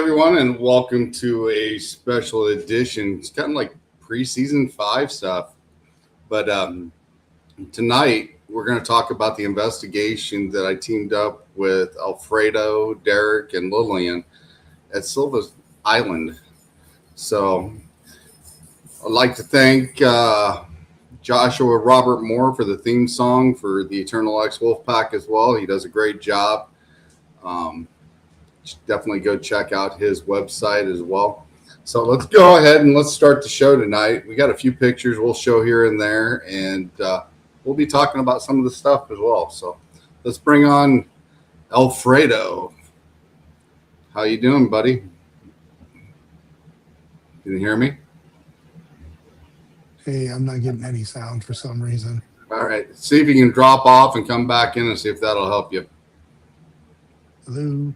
everyone, and welcome to a special edition. It's kind of like preseason 5 stuff, but tonight we're going to talk about the investigation that I teamed up with Alfredo, Derek, and Lillian at Sylvan Island. So I'd like to thank Joshua Robert Moore for the theme song for the Eternal X Wolfpack as well. He does a great job. Definitely go check out his website as well. So let's go ahead and let's start the show tonight. We got a few pictures we'll show here and there, and we'll be talking about some of the stuff as well. So let's bring on Alfredo. How you doing, buddy? Can you hear me? Hey, I'm not getting any sound for some reason. All right. See if you can drop off and come back in and see if that'll help you. Hello.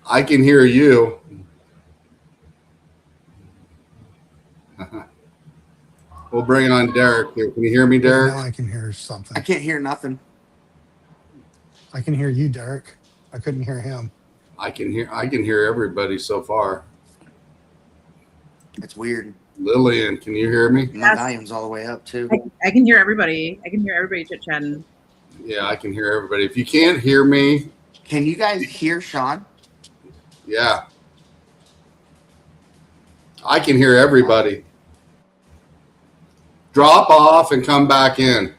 I can hear you. We'll bring on Derek here. Can you hear me, Derek? Now I can hear something. I can't hear nothing. I can hear you, Derek. I couldn't hear him. I can hear everybody so far. It's weird. Lillian, can you hear me? My volume's all the way up too. I can hear everybody. I can hear everybody chit-chatting. Yeah, I can hear everybody. If you can't hear me, Can you guys hear Sean? yeah. I can hear everybody. Drop off and come back in.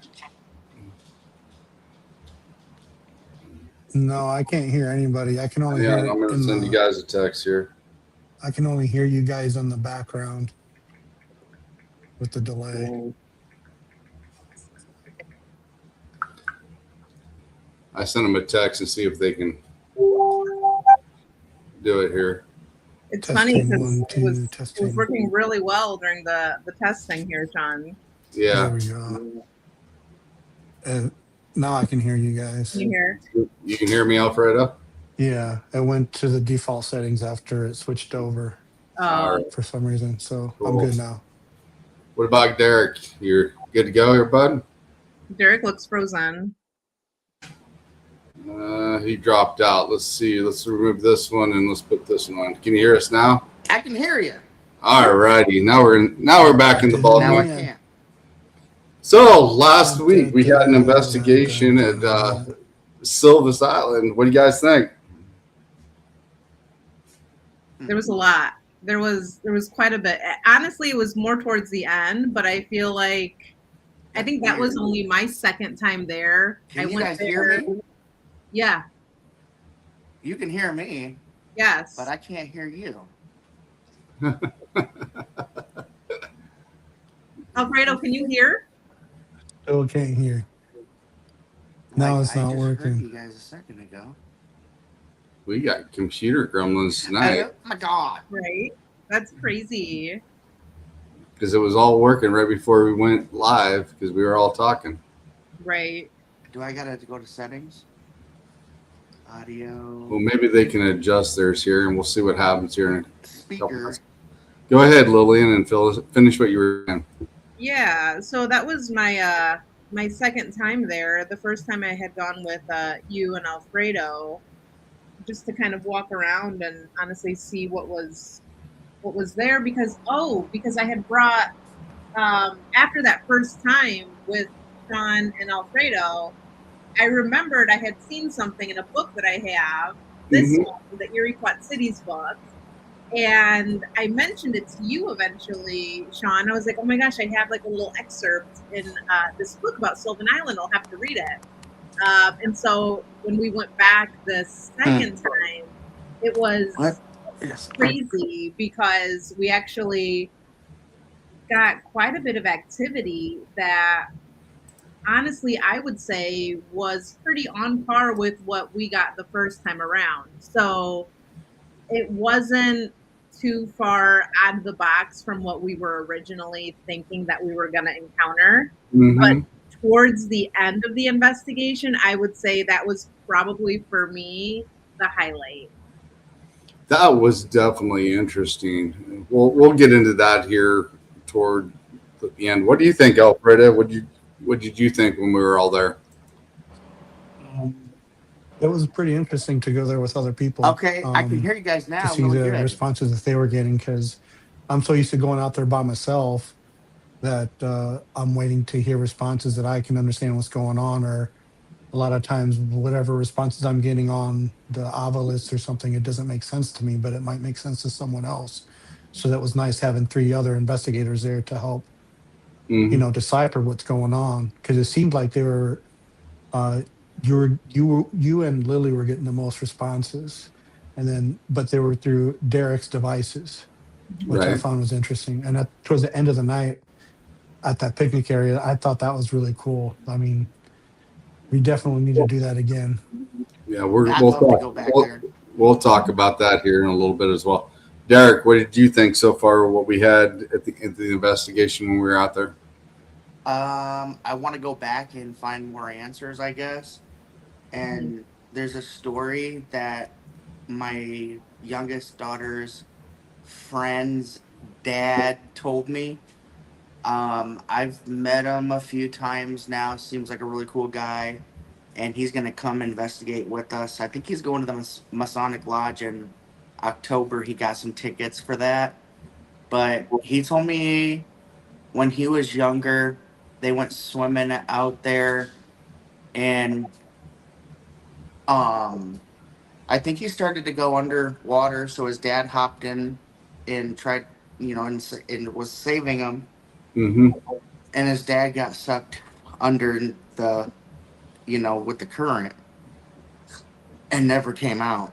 No, I can't hear anybody. I can only Yeah, hear. I'm going to send you guys a text here. I can only hear you guys on the background with the delay. I sent them a text and see if they can do it here. It's Testing, funny one, because two, it testing. was working really well during the testing here, Sean. Yeah. There we go. Now I can hear you guys. Can you hear? You can hear me, Alfredo? Yeah, it went to the default settings after it switched over All right. for some reason. So Cool. I'm good now. What about Derek? You're good to go here, bud? Derek looks frozen. He dropped out. Let's see. Let's remove this one and let's put this one on. Can you hear us now? I can hear you. All righty. Now we're back in the ball Now I game. can't. So last week we had an investigation at Sylvan Island. What do you guys think? There was a lot. There was quite a bit. Honestly, it was more towards the end, but I feel like I think that was only my second time there. Can I you went guys there. hear me? Yeah. You can hear me, Yes. but I can't hear you. Alfredo, can you hear? Still can't hear. Now it's I not just working. Heard you guys a second ago. We got computer gremlins Oh tonight my God. Right. That's crazy. because it was all working right before we went live because we were all talking. Right. Do I gotta go to settings? Audio. Well, maybe they can adjust theirs here, and we'll see what happens here. Speaker. Go ahead, Lillian, and finish what you were saying. Yeah, so that was my my second time there. The first time I had gone with you and Alfredo, just to kind of walk around and honestly see what was there because I had brought after that first time with Sean and Alfredo, I remembered I had seen something in a book that I have, this one, the Erie Quad Cities book. And I mentioned it to you eventually, Sean. I was like, oh my gosh, I have like a little excerpt in this book about Sylvan Island. I'll have to read it. And so when we went back the second time, it was crazy because we actually got quite a bit of activity that honestly, I would say was pretty on par with what we got the first time around. So it wasn't too far out of the box from what we were originally thinking that we were going to encounter. But towards the end of the investigation, I would say that was probably for me the highlight. That was definitely interesting. We'll get into that here toward the end. What do you think, Alfredo? What did you think when we were all there? It was pretty interesting to go there with other people, Okay, I can hear you guys to now see really the good. responses that they were getting, because I'm so used to going out there by myself that I'm waiting to hear responses that I can understand what's going on. Or a lot of times, whatever responses I'm getting on the AVA list or something, it doesn't make sense to me, but it might make sense to someone else. So that was nice having three other investigators there to help, Hmm. decipher what's going on, because it seemed like they were uh, you and Lily were getting the most responses, and then but they were through Derek's devices, which I Right. found was interesting. And towards the end of the night at that picnic area, I thought that was really cool. I mean, we definitely need to do that again. Yeah, I'd we'll love to talk. go back there. We'll talk about that here in a little bit as well. Derek, what did you think so far? What we had at the investigation when we were out there? I want to go back and find more answers, I guess. And there's a story that my youngest daughter's friend's dad told me. I've met him a few times now. Seems like a really cool guy, and he's gonna come investigate with us. I think he's going to the Masonic Lodge in October. He got some tickets for that, but he told me when he was younger, they went swimming out there, and um, I think he started to go underwater. So his dad hopped in and tried, and was saving him, Hmm. and his dad got sucked under the, with the current and never came out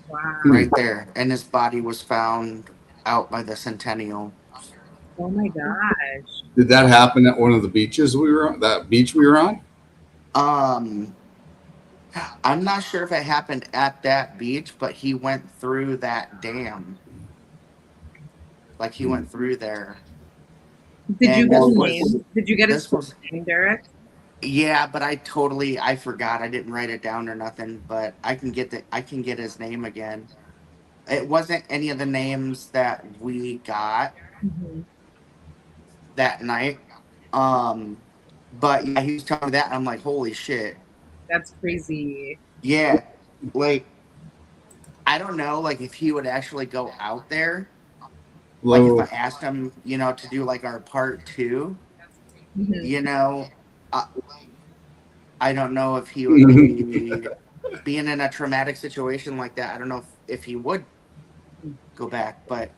Wow. right there. And his body was found out by the Centennial. Oh my gosh. Did that happen at one of the beaches we were on? That beach we were on? Um, I'm not sure if it happened at that beach, but he went through that dam. Like he went through there. Did you And get this a was name? Did you get his this full was name, Derek? yeah, but I forgot. I didn't write it down or nothing, but I can get his name again. It wasn't any of the names that we got Hmm. that night. Um, but yeah, he was telling me that, and I'm like, holy shit. That's crazy. Yeah. Like, I don't know, like if he would actually go out there, like if I Hello. asked him, to do like our part two, Hmm. you know, I, I don't know if he would be being in a traumatic situation like that. I don't know if he would go back, but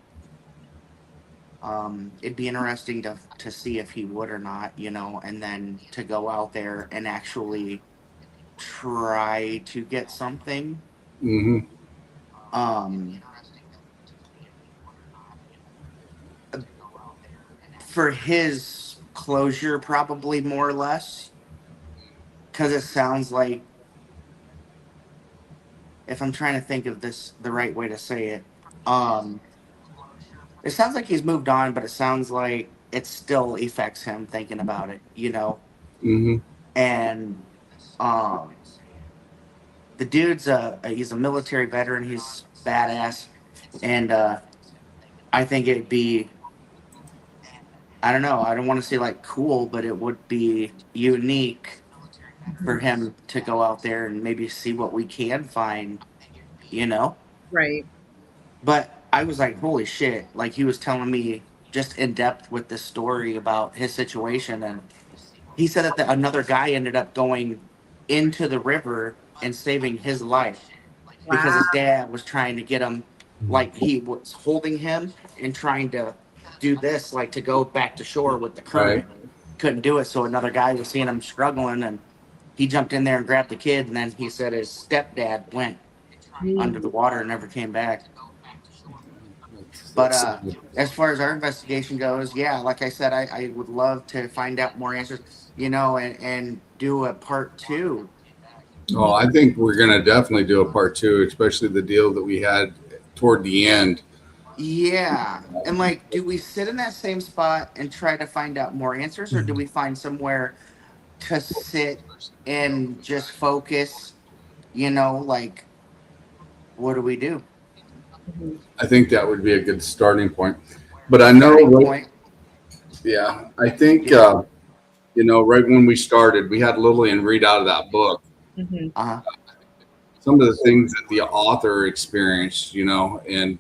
it'd be interesting to see if he would or not, and then to go out there and actually try to get something. Hmm. Um, for his closure, probably more or less, because it sounds like, if I'm trying to think of this the right way to say it, um, it sounds like he's moved on, but it sounds like it still affects him thinking about it. Hmm. And um, the dude's he's a military veteran. He's badass, and I think it'd be, I don't know. I don't want to say like cool, but it would be unique for him to go out there and maybe see what we can find, you know? Right. But I was like, holy shit. Like he was telling me just in depth with this story about his situation. And he said that another guy ended up going into the river and saving his life because Wow. his dad was trying to get him, like he was holding him and trying to do this, like to go back to shore with the Right. current. Couldn't do it. So another guy was seeing him struggling and he jumped in there and grabbed the kid. And then he said his stepdad went under Mm. the water and never came back. But That's as far as our investigation goes, yeah, like I said, I would love to find out more answers, and do a part two. oh, I think we're gonna definitely do a part two, especially the deal that we had toward the end. Yeah. And like, do we sit in that same spot and try to find out more answers, or do we find somewhere to sit and just focus, like, what do we do? Mhm. I think that would be a good starting point. But I know, Starting right, point. yeah, I think Yeah. right when we started, we had Lillian read out of that book, Mhm. Uh huh. some of the things that the author experienced, and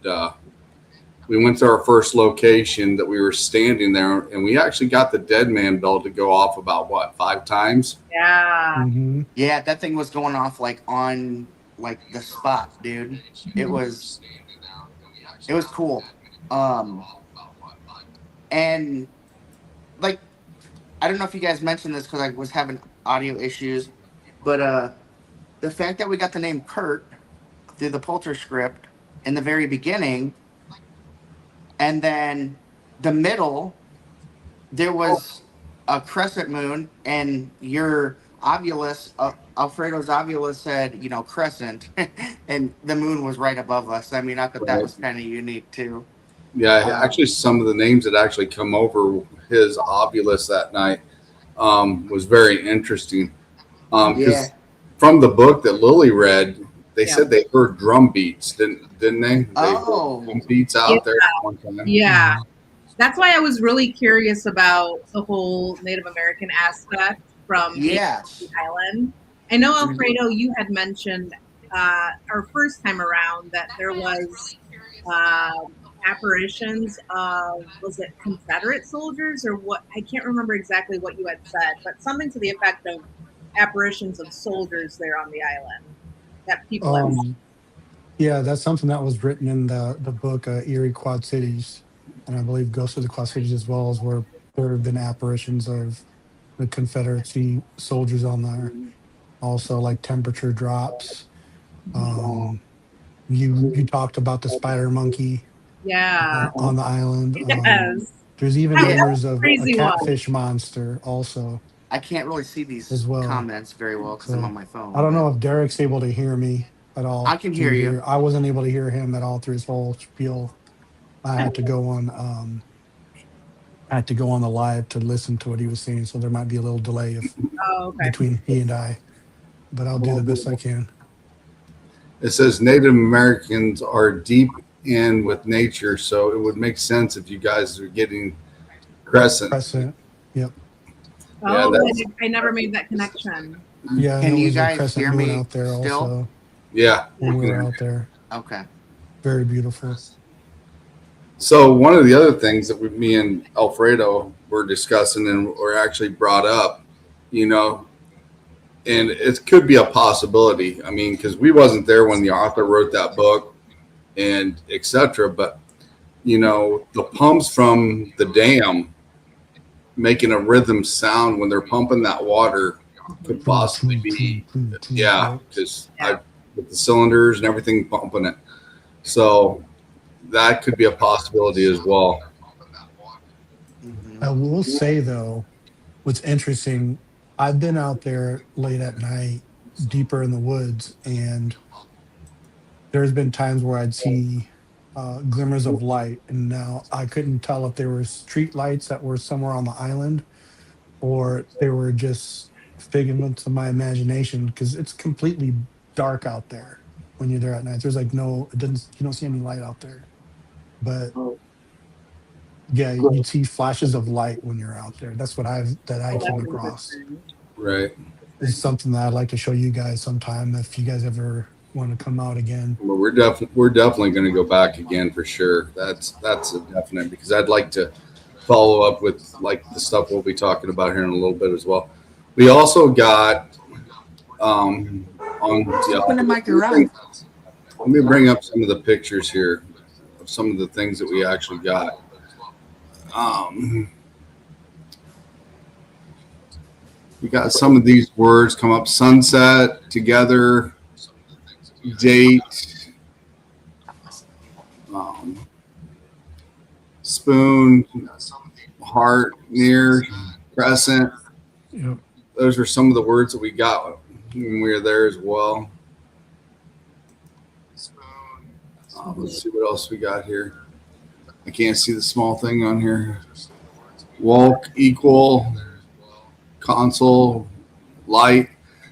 we went to our first location that we were standing there, and we actually got the dead man bell to go off about 5 times. Yeah. Mm-hmm. Yeah, that thing was going off like on like the spot, dude. It was cool. And like I don't know if you guys mentioned this because I was having audio issues, but the fact that we got the name Kurt through the Polter script in the very beginning, and then the middle, there was a crescent moon, and your ovulus, Alfredo's ovulus said, crescent, and the moon was right above us. I mean, I thought that was kind of unique too. Yeah, actually, some of the names that actually come over his ovulus that night was very interesting. Because from the book that Lili read, they said they heard drum beats, didn't they? Oh, drum beats out there at one time. Yeah. That's why I was really curious about the whole Native American aspect from the island. I know, Alfredo, you had mentioned our first time around that there was apparitions of, was it Confederate soldiers or what? I can't remember exactly what you had said, but something to the effect of apparitions of soldiers there on the island that people have. Yeah, that's something that was written in the book Erie Quad Cities, and I believe Ghosts of the Quad Cities as well, as where there have been apparitions of the Confederacy soldiers on there. Also, like temperature drops. You talked about the spider monkey. On the island. Yes. There's even rumors of a Crazy catfish monster also. I can't really see these as well. comments very well because I'm on my phone. I don't know if Derek's able to hear me at all. I can hear you. I wasn't able to hear him at all through his whole spiel. I had to go on. I had to go on the live to listen to what he was saying, so there might be a little delay between he and I. But I'll do the best I can. It says Native Americans are deep in with nature, so it would make sense if you guys are getting crescent. Yep. Oh, I never made that connection. Yeah. Can you guys hear me out there still? Also, yeah. when we were out there. Okay. Very beautiful. So one of the other things that me and Alfredo were discussing and were actually brought up, and it could be a possibility. I mean, because we wasn't there when the author wrote that book and etc. But, the pumps from the dam making a rhythm sound when they're pumping that water could possibly be, because with the cylinders and everything pumping it. So that could be a possibility as well. I will say, though, what's interesting, I've been out there late at night, deeper in the woods, and there's been times where I'd see glimmers of light, and now I couldn't tell if there were street lights that were somewhere on the island or they were just figments of my imagination, because it's completely dark out there when you're there at night. There's like you don't see any light out there. But yeah, you see flashes of light when you're out there. That's what I came across. Right. It's something that I'd like to show you guys sometime if you guys ever want to come out again. Well, we're definitely going to go back again for sure. That's a definite, because I'd like to follow up with like the stuff we'll be talking about here in a little bit as well. We also got on the mic around. Let me bring up some of the pictures here of some of the things that we actually got. We got some of these words come up: sunset, together, date, spoon, heart, near, crescent. Yep. Those are some of the words that we got when we were there as well. Let's see what else we got here. I can't see the small thing on here. Walk, equal, console, light.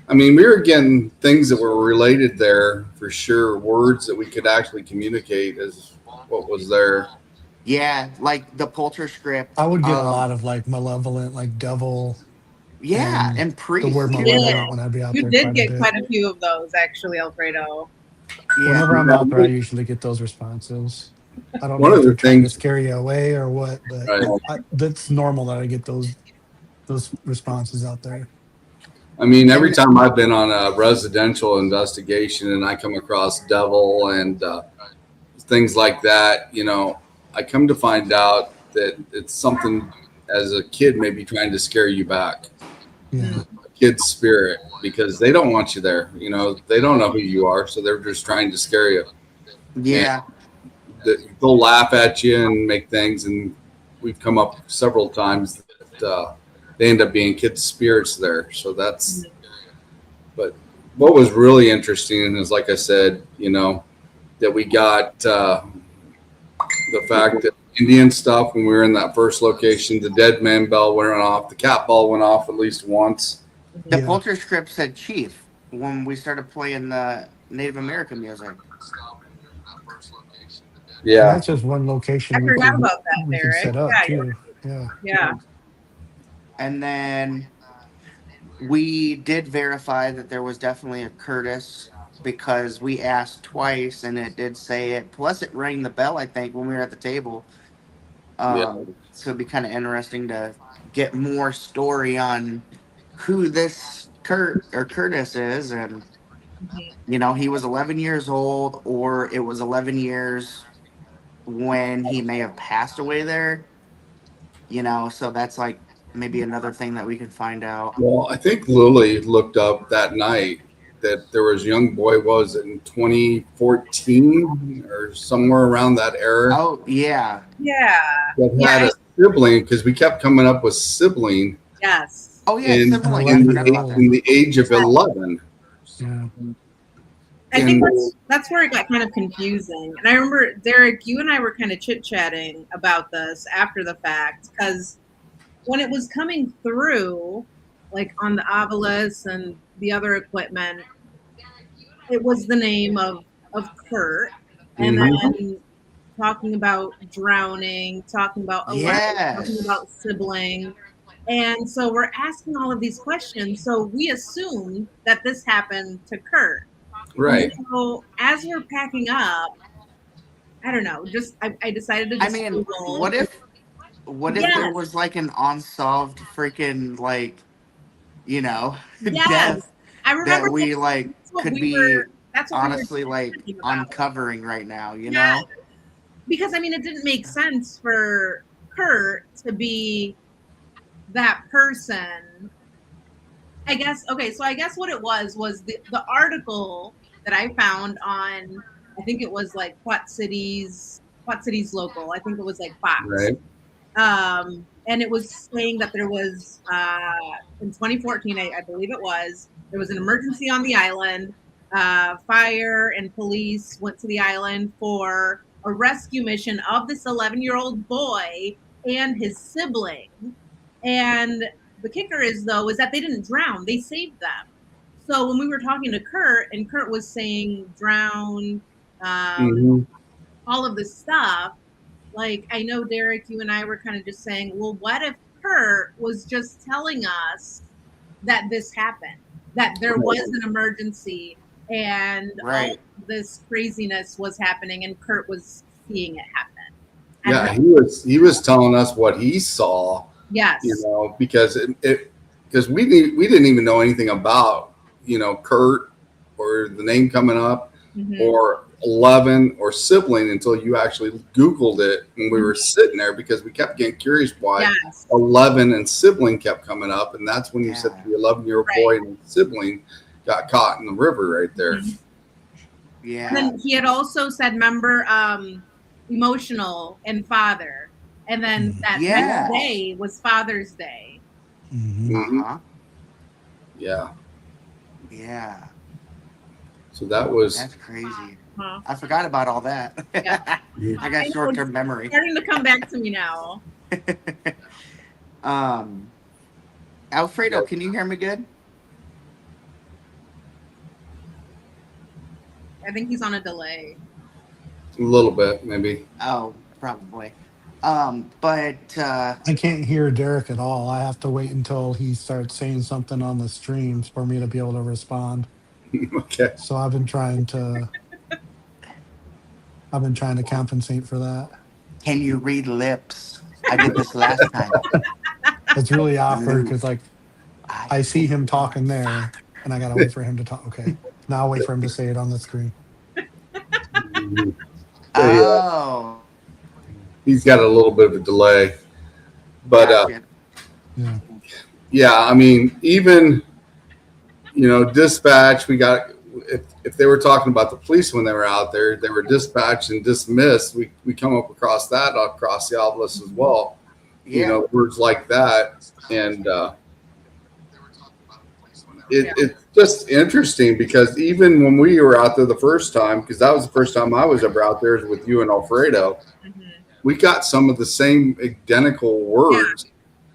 I mean, we were getting things that were related there for sure. Words that we could actually communicate as what was there. Yeah, like the Polter script. I would get a lot of like malevolent, like devil, Yeah, and and the word priests my too. way Yeah. out when I'd be out You there did quite a get bit. quite a few of those, actually, Alfredo. Yeah. Whenever I'm out there, I usually get those responses. I don't know One if of they're the trying to things, scare you away or what, but right? that's normal that I get those responses out there. I mean, every And time I've been on a residential investigation and I come across devil and things like that, I come to find out that it's something as a kid maybe trying to scare you back. Yeah. Mm. A kid's spirit, because they don't want you there. They don't know who you are, so they're just trying to scare you. And yeah, they'll laugh at you and make things. And we've come up several times that they end up being kids' spirits there. So that's. But what was really interesting is, like I said, that we got the fact that Indian stuff when we were in that first location, the dead man bell went off, the cat ball went off at least once. the Yeah. Polter script said chief when we started playing the Native American music. And Yeah, that's just one I location forgot about that, we could Derek. set up Yeah, too. Yeah. yeah. And then we did verify that there was definitely a Curtis because we asked twice and it did say it. Plus, it rang the bell, I think, when we were at the table. yeah, So it'd be kind of interesting to get more story on who this Kurt or Curtis is. And, Mhm. he was 11 years old, or it was 11 years when he may have passed away there, so that's like maybe another thing that we could find out. Well, I think Lily looked up that night that there was a young boy, was it in 2014 or somewhere around that era, Oh, yeah. Yeah. that Yeah. had a sibling, because we kept coming up with sibling Yes. Oh, yeah, in An sibling. I in 11 forgot year the, about old. in that. the age of 11. Yeah. I think And that's where it got kind of confusing. And I remember, Derek, you and I were kind of chit chatting about this after the fact, because when it was coming through, like on the Ovilus and the other equipment, it was the name of Kurt, and mhm, then talking about drowning, talking about 11, talking Yes. about sibling. And so we're asking all of these questions. So we assumed that this happened to Kurt. And right. so as we're packing up, I don't know, I decided to I just mean, Google. what if there Yes, was like an unsolved freaking like, you know, yes. death I remember that we like that's what could we were be that's what we were honestly like talking about. uncovering right now, Yeah, because I mean it didn't make sense for Kurt to be that person. I guess okay, so I guess what it was the article that I found on, I think it was like Quad Cities local. I think it was like Fox. Right. And it was saying that there was in 2014, I believe it was, there was an emergency on the island. Fire and police went to the island for a rescue mission of this 11-year-old boy and his sibling. And the kicker is though is that they didn't drown; they saved them. So when we were talking to Kurt, and Kurt was saying drown, um, Hmm. all of this stuff, like I know Derek, you and I were kind of just saying, well, what if Kurt was just telling us that this happened, that there was an emergency, and all right. this craziness was happening, and Kurt was seeing it happen. I don't Yeah, know. he was telling us what he saw, Yes. because because we didn't even know anything about Kurt, or the name coming up, Hmm. or 11 or sibling, until you actually Googled it, and we were sitting there because we kept getting curious why Yes. 11 and sibling kept coming up, and that's when you said Yeah. the 11-year-old Right. boy and sibling got caught in the river right there. Mhm. And Yeah. then he had also said, remember, emotional and father. And then that Yeah. next day was Father's Day. Hmm. Mhm. Uh-huh. Yeah, Yeah. so that was. That's crazy. Huh. I forgot about all that. Yeah. I I got know, short-term it's memory. starting to come back to me now. um Alfredo, can you hear me good? I think he's on a delay. A little bit, maybe. Oh, probably. But I can't hear Derek at all. I have to wait until he starts saying something on the streams for me to be able to respond. Okay. So I've been trying to compensate for that. can you read lips? I did this last time. It's really awkward Luke, because like I I see think him you are talking there, fucked. and I gotta wait for him to talk. Okay, now I'll wait for him to say it on the screen. Mhm. Yeah, Oh, he's got a little bit of a delay, but gotcha. Yeah, yeah, I mean, even dispatch. We got if they were talking about the police when they were out there, they were dispatched and dismissed. We come up across that across the obelisk as well. Yeah, Words like that, and Yeah. it's just interesting because even when we were out there the first time, because that was the first time I was ever out there with you and Alfredo, Mhm. we got some of the same identical words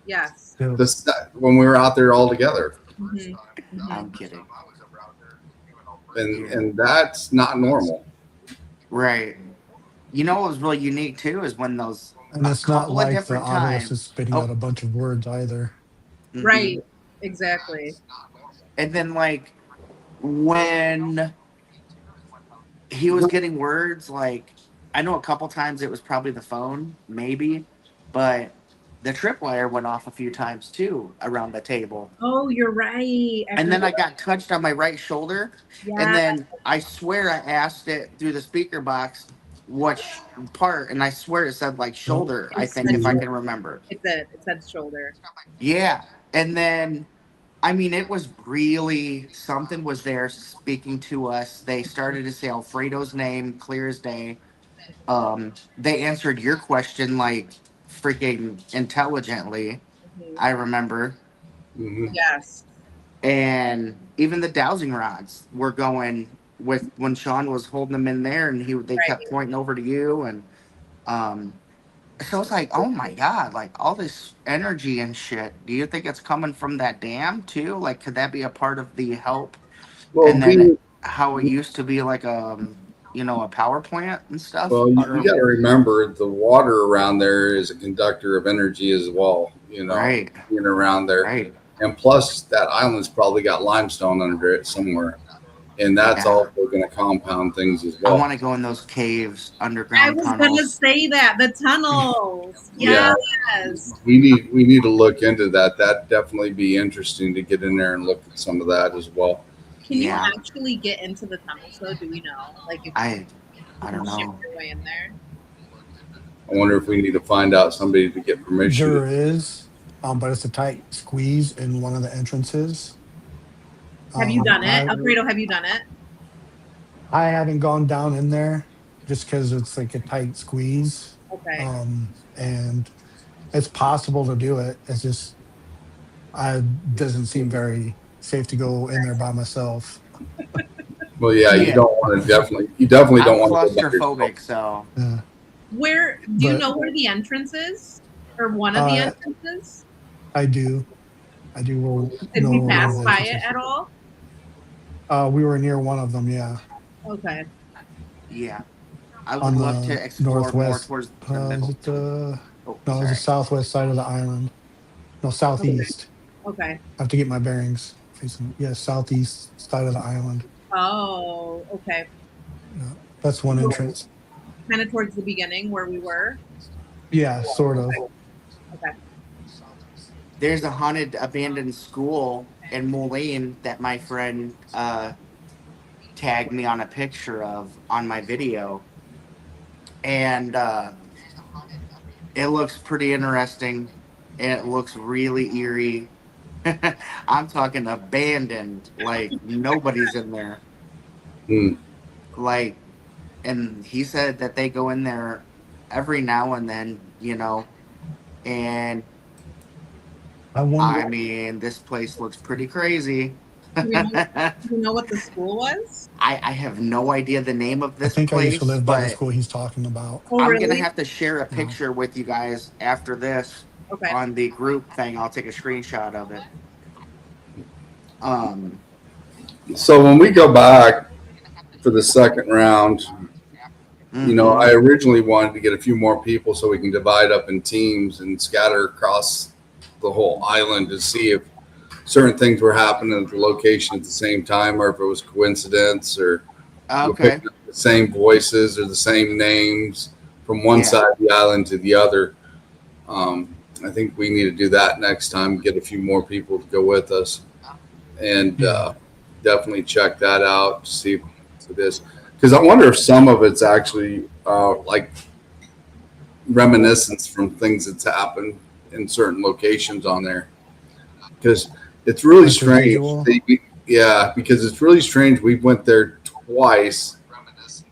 Yes. yeah. when we were out there all together, Mhm. I'm kidding. and that's not normal. Right. You know what was really unique too is when those And a it's not couple of like the different obelisk times. is spitting Oh, out a bunch of words either. mhm. Right. Exactly. And then like when he was getting words, like I know a couple times it was probably the phone, maybe, but the tripwire went off a few times too around the table. Oh, you're right. I And then I forgot. got touched on my right shoulder, and Yeah. then I swear I asked it through the speaker box which part, and I swear it said like Yep. shoulder. I It think said if I Mhm. can remember. it said shoulder. Yeah, and then I mean it was really something was there speaking to us. They started to say Alfredo's name clear as day. They answered your question like freaking intelligently. Mhm. I remember, Hmm. Yes. and even the dowsing rods were going with when Sean was holding them in there, and they kept Right. pointing over to you, and um, so it's like, oh my god, like all this energy and shit. Do you think it's coming from that dam too? Like, could that be a part of the help? Well, And then being how it used to be like a power plant and stuff. well, you Or got to remember the water around there is a conductor of energy as well. right, Being around there, right, and plus that island's probably got limestone under it somewhere, and that's yeah. also going to compound things as I well. want to go in those caves, I underground was gonna tunnels. say that the tunnels. Yeah, Yes. we need to look into that. That'd definitely be interesting to get in there and look at some of that as well. Can you Yeah, actually get into the tunnels though? Do we know? Like if I you I can don't ship know. your way in there? I wonder if we need to find out somebody to get permission. There is, but it's a tight squeeze in one of the entrances. Have you done it? I Alfredo, have you done it? I haven't gone down in there just because it's like a tight squeeze. Okay. And it's possible to do it. It's just I doesn't seem very safe to go in there by myself. Well, yeah, you Yeah, don't want to you definitely I'm don't want to go by yourself. claustrophobic, so Yeah. Where do you But know where the entrance is? Or one of the uh, entrances? I do. I do Did know we where one of pass the by it entrances. at all? We were near one of them, yeah, Okay. yeah, I would on love to the explore more northwest. towards the Is middle. it the Oh, no? It's the sorry. southwest side of the island. No, Okay. southeast. Okay. I have to get my bearings. Facing, yeah, southeast side of the island. Oh, okay. Yeah, that's one entrance. Kind of towards the beginning where we were. Yeah, sort of. Okay. There's a haunted abandoned school in Moline that my friend tagged me on a picture of on my video, and it looks pretty interesting. It looks really eerie. I'm talking abandoned, like nobody's in there. Hmm. Like, and he said that they go in there every now and then, and I wonder. I mean, this place looks pretty crazy. Do we know, I do you know what the school was? have no idea the name of I this think I used to place, live by the but school he's talking about. Oh, I'm gonna really? have to share a Yeah. picture with you guys after this Okay. on the group thing. I'll take a screenshot of it. Um, So when we go back for the second round, You know, I originally wanted to get a few more people so we can divide up in teams and scatter across the whole island to see if certain things were happening at the location at the same time, or if it was coincidence, or we're Okay. picking up the same voices or the same names from one Yeah. side of the island to the other. I think we need to do that next time, get a few more people to go with us, and definitely check that out to see if it is. Because I wonder if some of it's actually like reminiscence from things that's happened in certain locations on there. Because it's really Like a strange. visual? Yeah, because it's really strange. We went there twice,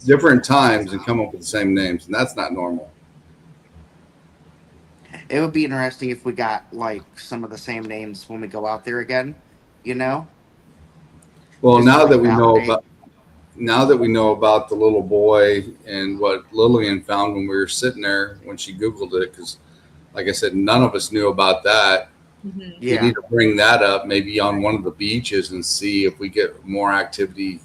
different times, and come up with the same names, and that's not normal. It would be interesting if we got like some of the same names when we go out there again. You know, Well, just to now that like we know validate. about the little boy and what Lillian found when we were sitting there when she Googled it, because like I said, none of us knew about that. Mhm. We Yeah. need to bring that up maybe on one of the beaches and see if we get more activity,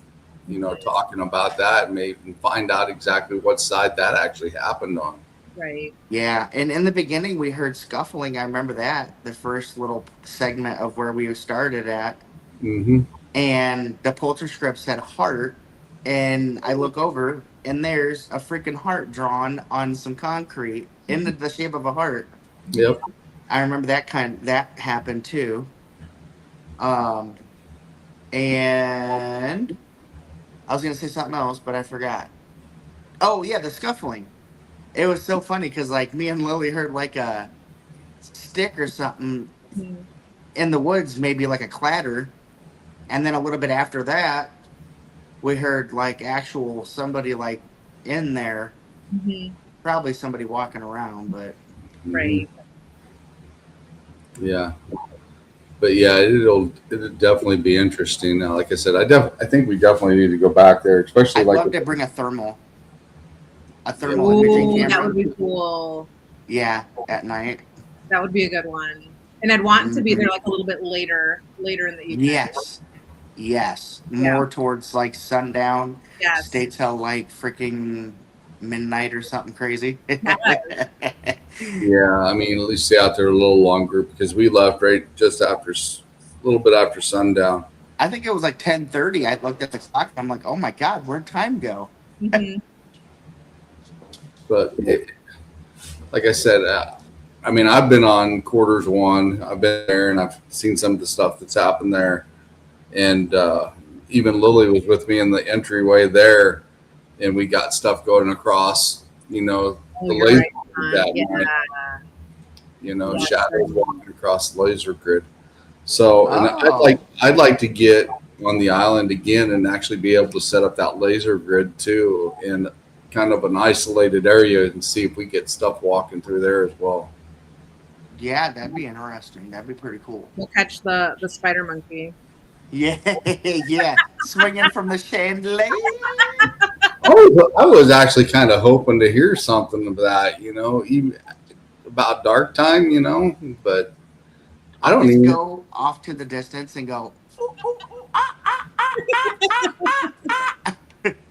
you know, talking about that, and maybe find out exactly what side that actually happened on. Right. Yeah, and in the beginning we heard scuffling. I remember that the first little segment of where we started at, Mm-hmm. and the polterscript said heart, and I look over and there's a freaking heart drawn on some concrete in the shape of a heart. Yep. I remember that happened too. Um, and I was gonna say something else, but I forgot. Oh yeah, the scuffling. It was so funny because like me and Lily heard like a stick or something Mhm. in the woods, maybe like a clatter, and then a little bit after that, we heard like actual somebody like in there, Mhm. probably somebody walking around, but Mhm. Right. Yeah. But yeah, it'll definitely be interesting. Now, like I said, I think we definitely need to go back there, especially I'd like love to bring a yeah, thermal imaging Ooh, that camera. would be cool. Yeah, at night. That would be a good one. And I'd want to be Hmm. there like a little bit later in the evening. Yes, yes, Yeah. more towards like sundown, Yes. stay till like freaking midnight or something crazy. Yes. yeah. I mean, at least stay out there a little longer because we left right just after a little bit after sundown. I think it was like 10:30. I looked at the clock. I'm like, oh my god, where'd time go? Mhm. But like I said, I mean, I've been on quarters one. I've been there and I've seen some of the stuff that's happened there. And even Lily was with me in the entryway there, and we got stuff going across, you know, Oh, the you're laser right. grid that Yeah. night, you know, Yeah. shadows walking across the laser grid. So, and Oh, I'd like to get on the island again and actually be able to set up that laser grid too in kind of an isolated area and see if we get stuff walking through there as well. yeah, that'd be interesting. That'd be pretty cool. We'll catch the spider monkey. Yeah, yeah, swinging from the chandelier. I was actually kind of hoping to hear something of that, you know, even about dark time, you know, but I don't Just even. go off to the distance and go. "Ooh, ooh, ooh, ah, ah, ah, ah, ah, ah, ah."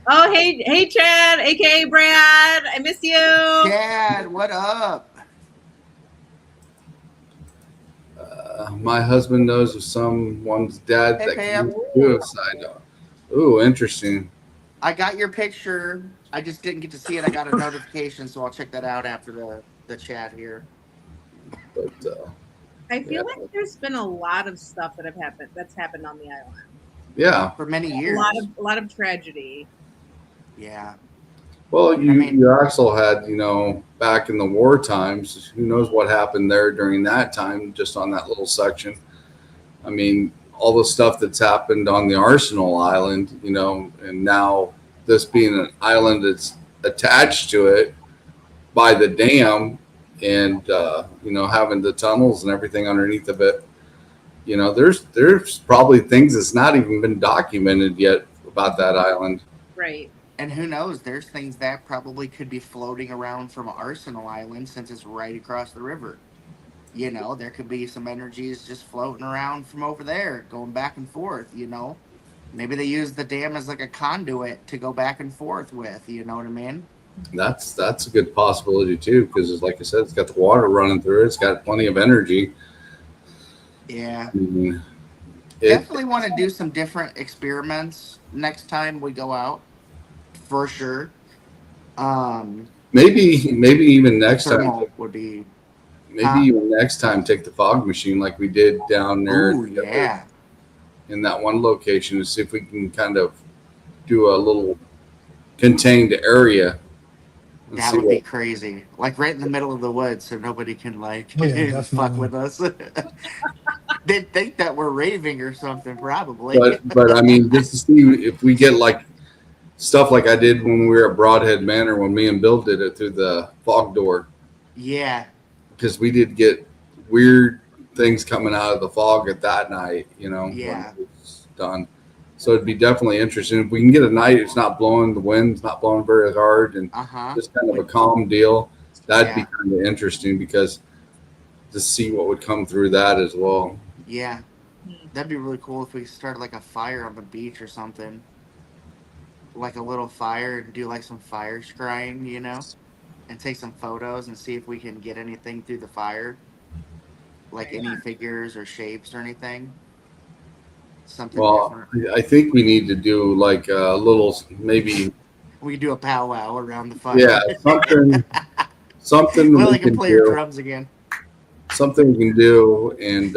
Oh, hey, Chad, aka Brad. I miss you. Chad, what up? My husband knows of someone's dad Hey that Pam, committed suicide. Ooh, interesting. I got your picture. I just didn't get to see it. I got a notification, so I'll check that out after the chat here. But I feel Yeah. like there's been a lot of stuff that's happened on the island. yeah, For many A years. lot of tragedy. Yeah. well, I mean, you also had, you know, back in the war times, who knows what happened there during that time, just on that little section. I mean, all the stuff that's happened on the Arsenal Island, you know, and now this being an island that's attached to it by the dam, and you know, having the tunnels and everything underneath of it. You know, there's probably things that's not even been documented yet about that island. Right. and who knows? There's things that probably could be floating around from Arsenal Island since it's right across the river. You know, there could be some energies just floating around from over there, going back and forth, you know? Maybe they use the dam as like a conduit to go back and forth with. You know what I mean? That's a good possibility too, because like I said, it's got the water running through it. It's got plenty of energy. Yeah. I mean, Definitely want to do some different experiments next time we go out, for sure. maybe even next time. Thermal would be. Maybe even next time, take the fog machine like we did down there. Oh yeah. In that one location to see if we can kind of do a little contained area. That would be crazy. Like right in the middle of the woods so nobody can like fuck with us. They'd think that we're raving or something, probably. But I mean, just to see if we get like stuff like I did when we were at Broadhead Manor when me and Bill did it through the fog door. Yeah. Because we did get weird things coming out of the fog at that night, you know, Yeah. when it was done. So it'd be definitely interesting. If we can get a night, it's not blowing, the wind's not blowing very hard, and just kind of a calm deal, that'd be kind of interesting because to see what would come through that as well. Yeah. That'd be really cool if we started like a fire on the beach or something. Like a little fire and do like some fire scrying, you know? And take some photos and see if we can get anything through the fire. Like any figures or shapes or anything. Something different. I think we need to do like a little, maybe we do a powwow around the fire. Yeah, something Lili can play her drums again. Something we can do, and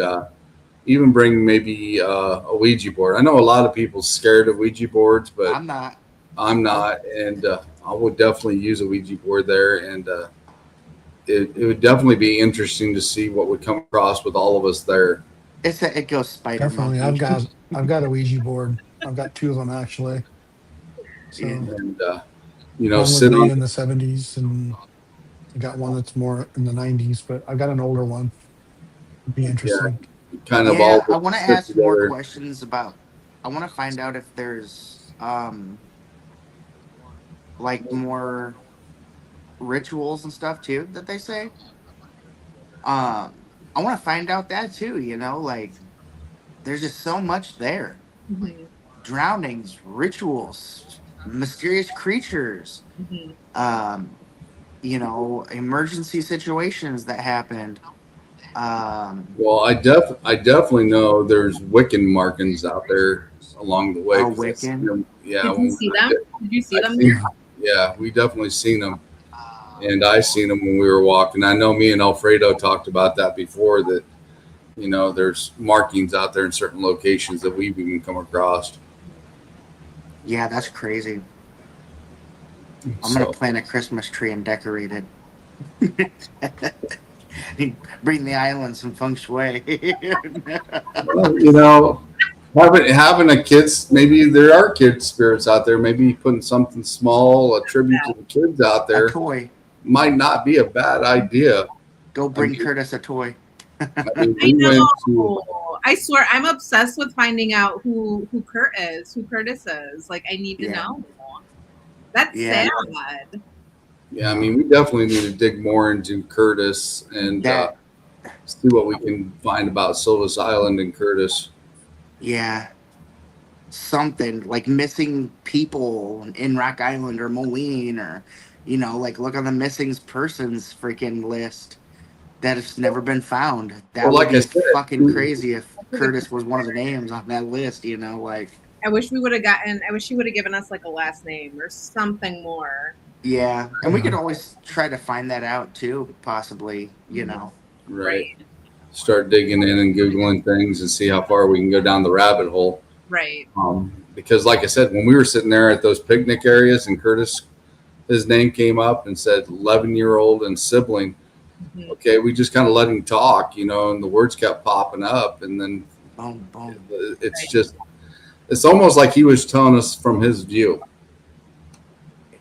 even bring maybe a Ouija board. I know a lot of people scared of Ouija boards, but I'm not, and I would definitely use a Ouija board there, and it would definitely be interesting to see what would come across with all of us there. It goes spider. Definitely, I've got a Ouija board. I've got two of them actually. So, and you know, one was sit made on in the 70s, and I got one that's more in the 90s, but I've got an older one. It'd be interesting. Kind of all. I want to ask more questions about. I want to find out if there's like more rituals and stuff too that they say. I want to find out that too. You know, like there's just so much there. Mm-hmm. Drownings, rituals, mysterious creatures. Mm-hmm. You know, emergency situations that happened. Well, I definitely know there's Wiccan markings out there along the way. Oh, Wiccan? Yeah. Did you see them? Did you see them? Yeah, we definitely seen them. And I seen them when we were walking. I know me and Alfredo talked about that before, that, you know, there's markings out there in certain locations that we've even come across. Yeah, that's crazy. I'm going to plant a Christmas tree and decorate it. Bring the island some feng shui. Well, you know, having a kids, maybe there are kids spirits out there. Maybe putting something small, a tribute to the kids out there, a toy might not be a bad idea. Go bring Curtis a toy. I know. I swear, I'm obsessed with finding out who Curtis is. Like, I need to know. That's sad. Yeah, I mean, we definitely need to dig more into Curtis and see what we can find about Silvis Island and Curtis. Yeah. Something like missing people in Rock Island or Moline, or, you know, like look on the missing persons freaking list that has never been found. That would be fucking crazy if Curtis was one of the names on that list, you know, like. I wish he would have given us like a last name or something more. Yeah, and we could always try to find that out too, possibly, you know. Right. Start digging in and Googling things and see how far we can go down the rabbit hole. Right. Because like I said, when we were sitting there at those picnic areas and Curtis, his name came up and said 11-year-old and sibling. Mm-hmm. Okay, we just kind of let him talk, you know, and the words kept popping up, and then boom, boom. It's just, it's almost like he was telling us from his view.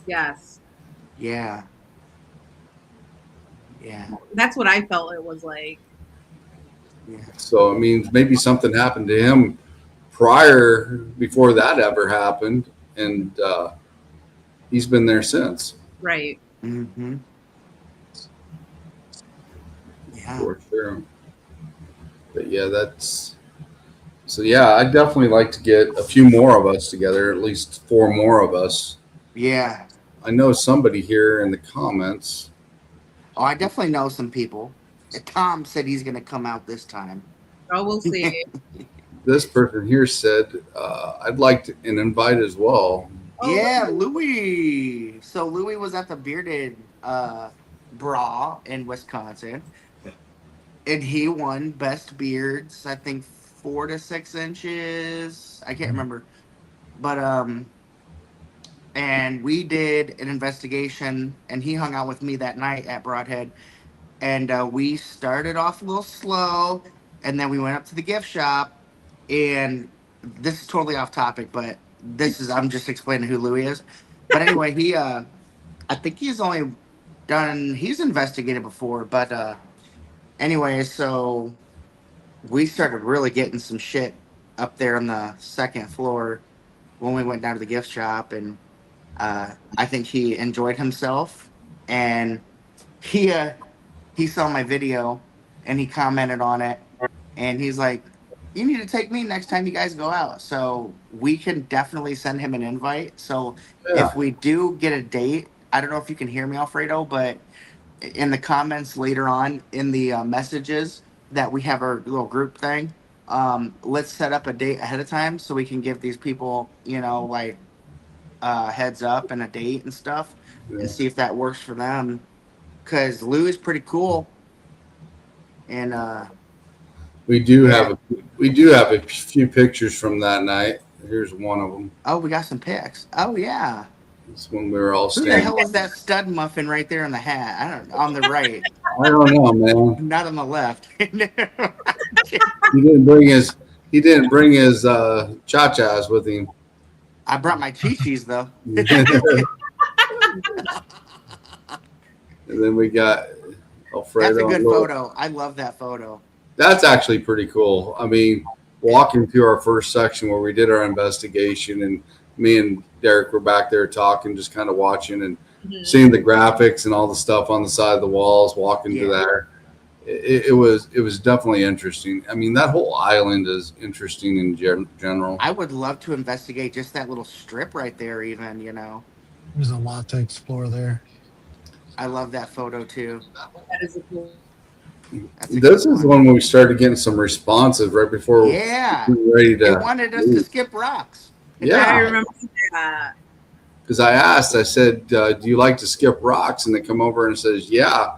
Yes. Yeah. Yeah. That's what I felt it was like. Yeah. So, I mean, maybe something happened to him before that ever happened, and he's been there since. Right. Mm-hmm. Yeah. For sure. But yeah, that's So yeah, I'd definitely like to get a few more of us together, at least 4 more of us. Yeah. I know somebody here in the comments. Oh, I definitely know some people. Tom said he's going to come out this time. Oh, we'll see. This person here said, I'd like to, an invite as well. Oh, Yeah, Louis. So Louis was at the bearded bra in Wisconsin, and he won best beards. I think 4 to 6 inches. I can't remember, but and we did an investigation, and he hung out with me that night at Broadhead, and we started off a little slow, and then we went up to the gift shop, and this is totally off topic, but this is I'm just explaining who Louis is. But anyway, he I think he's investigated before, but anyway, so we started really getting some shit up there on the second floor when we went down to the gift shop, and I think he enjoyed himself, and he saw my video and he commented on it, and he's like, you need to take me next time you guys go out. So we can definitely send him an invite. So Yeah. if we do get a date, I don't know if you can hear me, Alfredo, but in the comments later on in the messages that we have our little group thing, let's set up a date ahead of time so we can give these people, like heads up and a date and stuff, Yeah. and see if that works for them. Because Lou is pretty cool, and We do have a few pictures from that night. Here's one of them. oh, we got some pics. Oh yeah, It's when we were all who the standing. hell is that stud muffin right there in the hat? I don't know. On the right, I don't know, man. not on the left. He didn't bring his cha-chas with him. I brought my chi-chis though. And then we got Alfredo. That's a good photo. I love that photo. That's actually pretty cool. I mean, walking through our first section where we did our investigation, and me and Derek were back there talking, just kind of watching and seeing the graphics and all the stuff on the side of the walls, walking to there. It was definitely interesting. I mean, that whole island is interesting in general. I would love to investigate just that little strip right there, even, There's a lot to explore there. I love that photo too. that is a cool. That's a This good is one. when we started getting some responses right before Yeah. we were ready They to. wanted us to skip rocks. I Yeah, remember that. because I said, do you like to skip rocks? And they come over and says, yeah.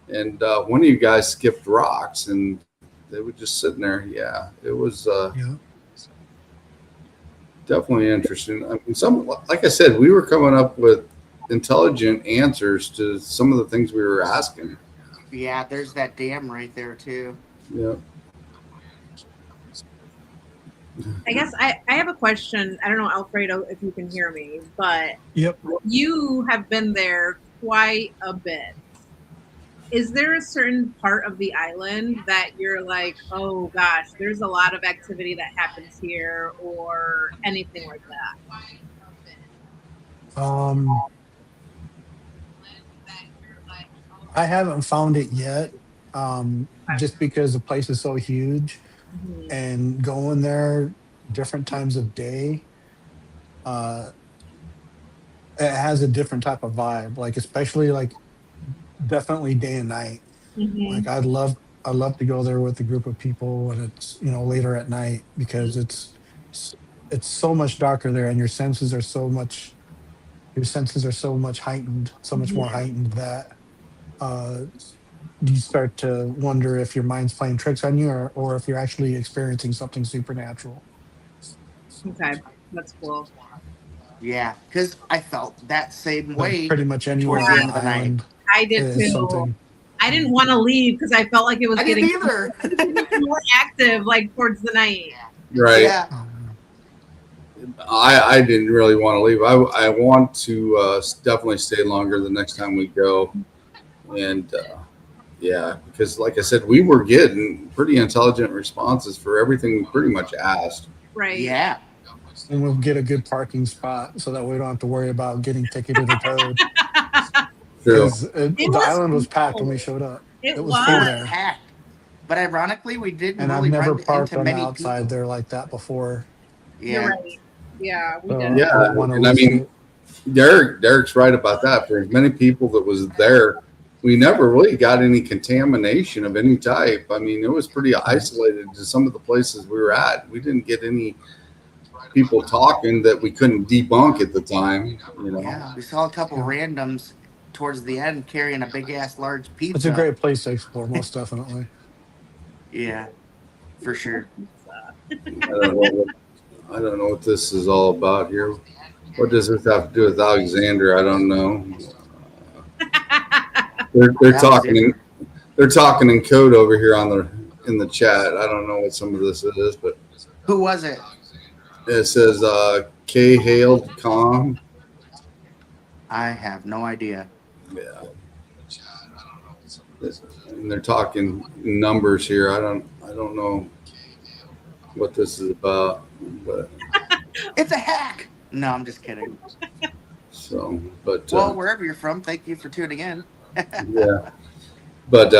And one of you guys skipped rocks, and they were just sitting there. Yeah, it was Yeah. definitely interesting. I mean, like I said, we were coming up with intelligent answers to some of the things we were asking. Yeah, there's that dam right there too. Yeah. I guess I have a question. I don't know, Alfredo, if you can hear me, but Yep. you have been there quite a bit. Is there a certain part of the island that you're like, oh gosh, there's a lot of activity that happens here, or anything like that? I haven't found it yet, just because the place is so huge, Mhm. and going there different times of day, uh, it has a different type of vibe. Like especially like definitely day and night. Mhm. Like I'd love to go there with a group of people when it's later at night, because it's so much darker there, and your senses are so much heightened, so much more heightened that uh, you start to wonder if your mind's playing tricks on you, or if you're actually experiencing something supernatural. Okay, that's cool. Yeah, because I felt that same But way. pretty much anywhere towards the on end the of the night. island I did is too. something. I didn't want to leave because I felt like it was I didn't getting either. more active, like towards the night. Right. Yeah. I didn't really want to leave. I want to definitely stay longer the next time we go. And yeah, because like I said, we were getting pretty intelligent responses for everything we pretty much asked. Right. Yeah. And we'll get a good parking spot so that we don't have to worry about getting ticketed or towed. True. Because the was island was packed cool. when we showed up. It It was was. full It was there. packed. But ironically, we didn't And I've really never run parked into on the many outside people. there like that before. You're Yeah. right. Yeah, we So did. I Yeah, don't want to and I risk mean, it. Derek's right about that. For as many people that was there, we never really got any contamination of any type. I mean, it was pretty isolated to some of the places we were at. We didn't get any people talking that we couldn't debunk at the time. You know. Yeah. We saw a couple Yeah. randoms towards the end carrying a big ass large It's a pizza. great place to explore, most definitely. Yeah, for sure. I don't know what this is all about here. What does this have to do with Alexander? I don't know. They're talking in, they're talking in code over here on the in the chat. I don't know what some of this is, but Who was it? it says K hailed com. I have no idea. Yeah. And they're talking numbers here. I don't know what this is about, but It's a hack. No, I'm just kidding. so but Well, wherever you're from, thank you for tuning in. yeah. But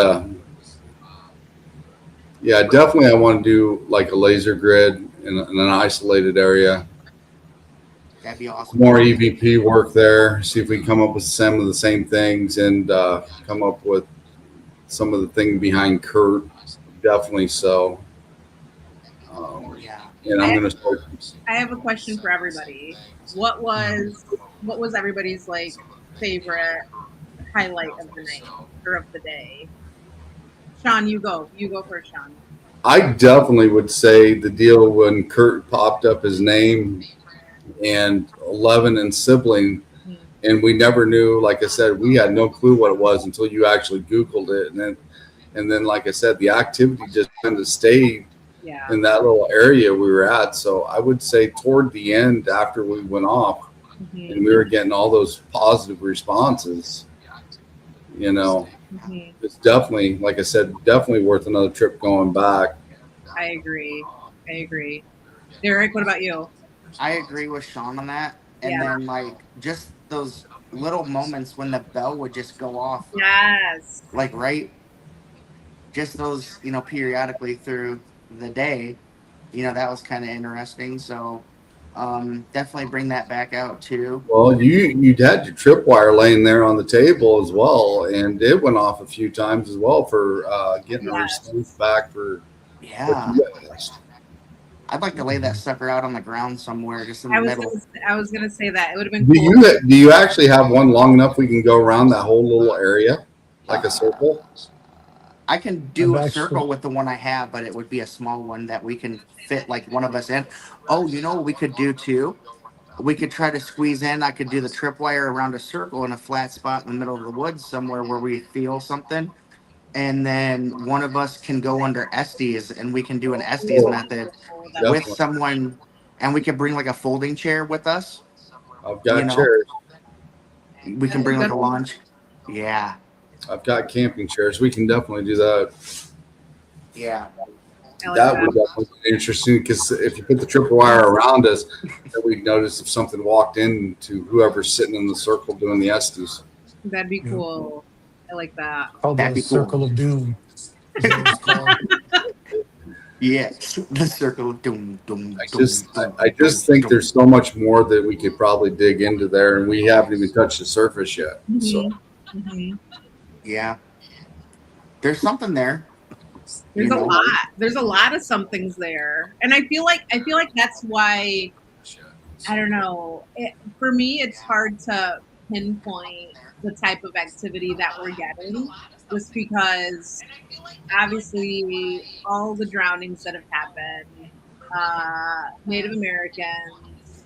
yeah, definitely I want to do like a laser grid in an isolated area. That'd be awesome. More EVP work there. See if we can come up with some of the same things and come up with some of the thing behind Kurt. Definitely so. Yeah. And I'm gonna start. I have a question for everybody. What was everybody's like favorite highlight of the night or of the day? Sean, you go. You go first, Sean. I definitely would say the deal when Kurt popped up his name and 11 and sibling, and we never knew. Like I said, we had no clue what it was until you actually Googled it, and then like I said, the activity just kind of stayed Yeah. in that little area we were at. So I would say toward the end, after we went off, Mhm. and we were getting all those positive responses, you know, Mhm. it's definitely, like I said, definitely worth another trip going back. I agree. I agree. Derek, what about you? I agree with Sean on that. And Yeah. then, like, just those little moments when the bell would just go off, Yes. like, right? Just those, periodically through the day, that was kind of interesting. So, definitely bring that back out too. Well, you'd had your tripwire laying there on the table as well, and it went off a few times as well for getting a Yes. response back for Yeah. what you asked. I'd like to lay that sucker out on the ground somewhere, just in the middle. I was gonna say that it would have been Do cool. you actually have one long enough we can go around that whole little area like a circle? I can do I've a actually- circle with the one I have, but it would be a small one that we can fit like one of us in. Oh, you know what we could do too? We could try to squeeze in. I could do the tripwire around a circle in a flat spot in the middle of the woods somewhere where we feel something. And then one of us can go under Estes and we can do an Estes method Definitely. with someone, and we could bring like a folding chair with us. I've got You know. chairs. We can bring like a launch. Yeah. I've got camping chairs. We can definitely do that. Yeah. I like That that. would definitely be interesting because if you put the tripwire around us, then we'd notice if something walked into whoever's sitting in the circle doing the Estes. That'd be cool. I like that. Called That'd the be cool. Circle of Doom. is what it's called. Yeah. The circle of doom, doom, I doom, just doom, I just doom, think doom. there's so much more that we could probably dig into there, and we haven't even touched the surface yet. So Mhm. Yeah. There's something there. There's You a know. lot. There's a lot of somethings there, and I feel like that's why I don't know. For me, it's hard to pinpoint the type of activity that we're getting, just because obviously all the drownings that have happened, Native Americans,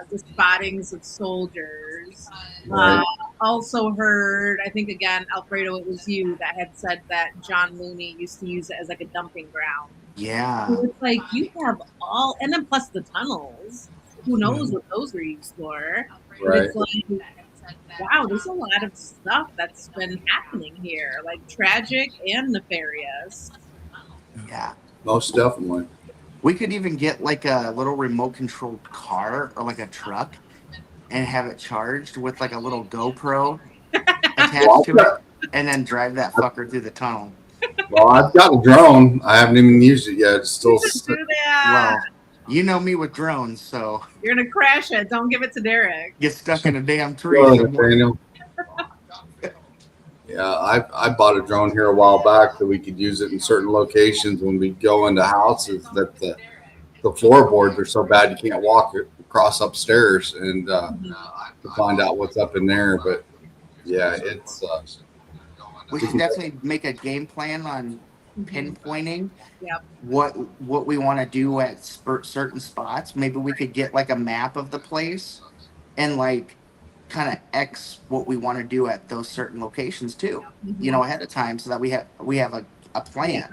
the spottings of soldiers. Right. Also heard, I think again, Alfredo, it was you that had said that John Looney used to use it as like a dumping ground. Yeah. So it's like you have all, and then plus the tunnels. Who knows what those were used for? But Right. it's like, wow, there's a lot of stuff that's been happening here, like tragic and nefarious. Yeah. Most definitely. We could even get like a little remote controlled car or like a truck and have it charged with like a little GoPro attached to it and then drive that fucker through the tunnel. Well, I've got a drone. I haven't even used it yet. It's still You should do that. Well, you know me with drones, so You're gonna crash it. Don't give it to Derek. get stuck in a damn tree Well, somewhere. Nathaniel. Yeah, I bought a drone here a while back that we could use it in certain locations when we go into houses that the floorboards are so bad you can't walk across upstairs and to find out what's up in there. But yeah, it's We should definitely make a game plan on pinpointing Yep. what we want to do at certain spots. Maybe we could get like a map of the place and like kind of X what we want to do at those certain locations too. You know, ahead of time so that we have a plan.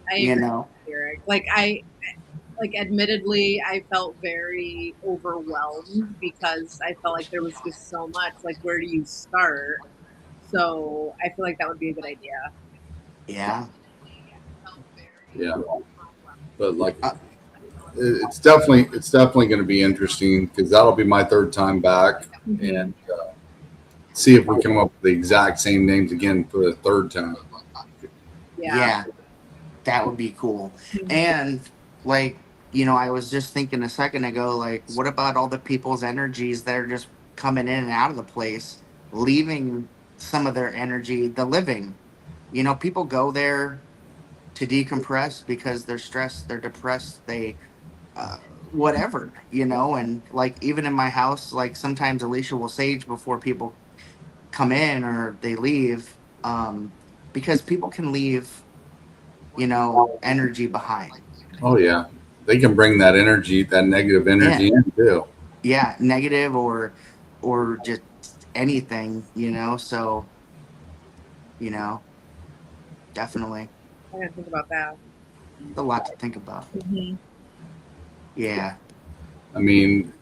I You agree, know, Derek. Like admittedly, I felt very overwhelmed because I felt like there was just so much. Like, where do you start? So I feel like that would be a good idea. yeah. yeah. But like it's definitely going to be interesting because that'll be my third time back and see if we come up with the exact same names again for the third time. Yeah, that would be cool. And like, you know, I was just thinking a second ago, like, what about all the people's energies that are just coming in and out of the place, leaving some of their energy, the living. You know, people go there to decompress because they're stressed, they're depressed, they whatever, you know, and like even in my house, like sometimes Alicia will sage before people come in or they leave, because people can leave, you know, energy behind. Oh yeah, they can bring that energy, that negative energy in too. Yeah, negative or just anything, you know. So, you know, definitely I didn't think about that. a lot to think about. Yeah, I mean,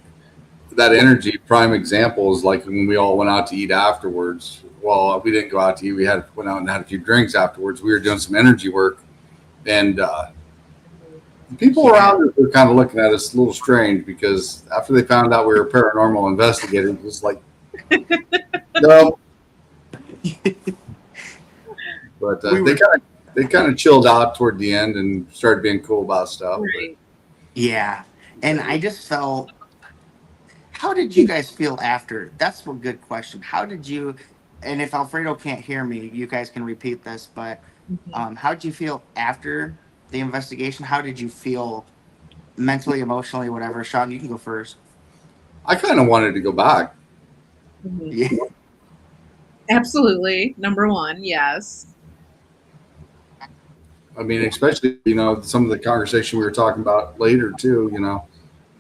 that energy. Prime example is like when we all went out to eat afterwards. Well, we didn't go out to eat. We went out and had a few drinks afterwards. We were doing some energy work, and people around us were kind of looking at us a little strange because after they found out we were paranormal investigators, it was like, no. But they kind of chilled out toward the end and started being cool about stuff. Right. yeah. And I just felt. How did you guys feel after? That's a good question. How did you? And if Alfredo can't hear me, you guys can repeat this. But how did you feel after the investigation? How did you feel mentally, emotionally, whatever? Sean, you can go first. I kind of wanted to go back. Yeah. Absolutely. Number one, yes. I mean, especially, you know, some of the conversation we were talking about later too, you know,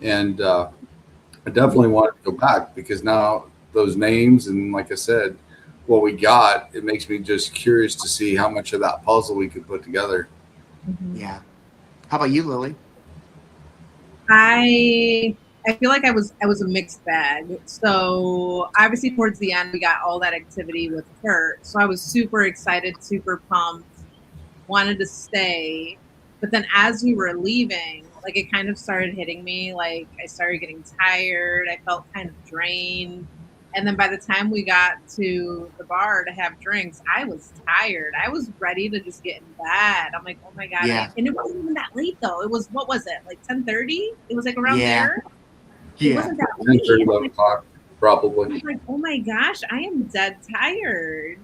and I definitely wanted to go back because now those names and like I said, what we got, it makes me just curious to see how much of that puzzle we could put together. Yeah. How about you, Lily? I feel like I was a mixed bag. So obviously towards the end we got all that activity with Kurt. So I was super excited, super pumped, wanted to stay. But then as we were leaving, like it kind of started hitting me. Like I started getting tired. I felt kind of drained. And then by the time we got to the bar to have drinks, I was tired. I was ready to just get in bed. I'm like, oh my God. Yeah. And it wasn't even that late though. It was, what was it? Like 10:30? It was like around there. It Yeah. wasn't that 10, late. 30, I 11 o'clock, probably. was like, oh my gosh, I am dead tired.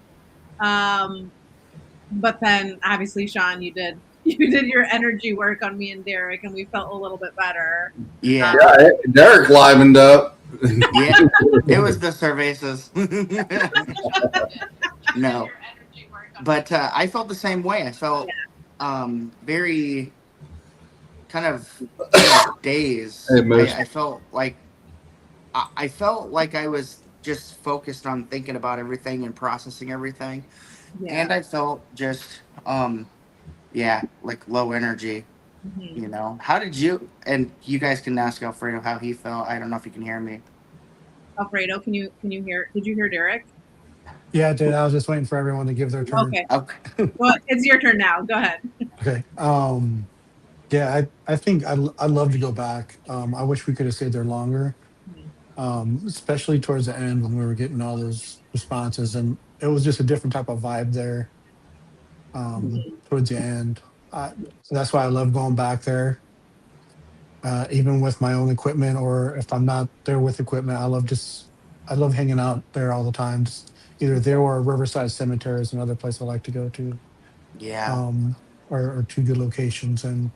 But then obviously, Sean, you did your energy work on me and Derek, and we felt a little bit better. Yeah. Yeah, Derek livened up. Yeah. It was the cervezas. No. But I felt the same way. I felt very kind of dazed. Hey, Moose. I felt like I felt like I was just focused on thinking about everything and processing everything. Yeah. And I felt just like low energy, you know. How did you, and you guys can ask Alfredo how he felt. I don't know if you can hear me. Alfredo, can you hear? Did you hear Derek? Yeah, I did. I was just waiting for everyone to give their turn. Okay. Okay. Well, it's your turn now. Go ahead. Okay. Yeah, I think I'd love to go back. I wish we could have stayed there longer, especially towards the end when we were getting all those responses, and it was just a different type of vibe there. towards the end. So that's why I love going back there, even with my own equipment, or if I'm not there with equipment. I love hanging out there all the time. Just either there or Riverside Cemetery is another place I like to go to, Yeah. um, or two good locations. And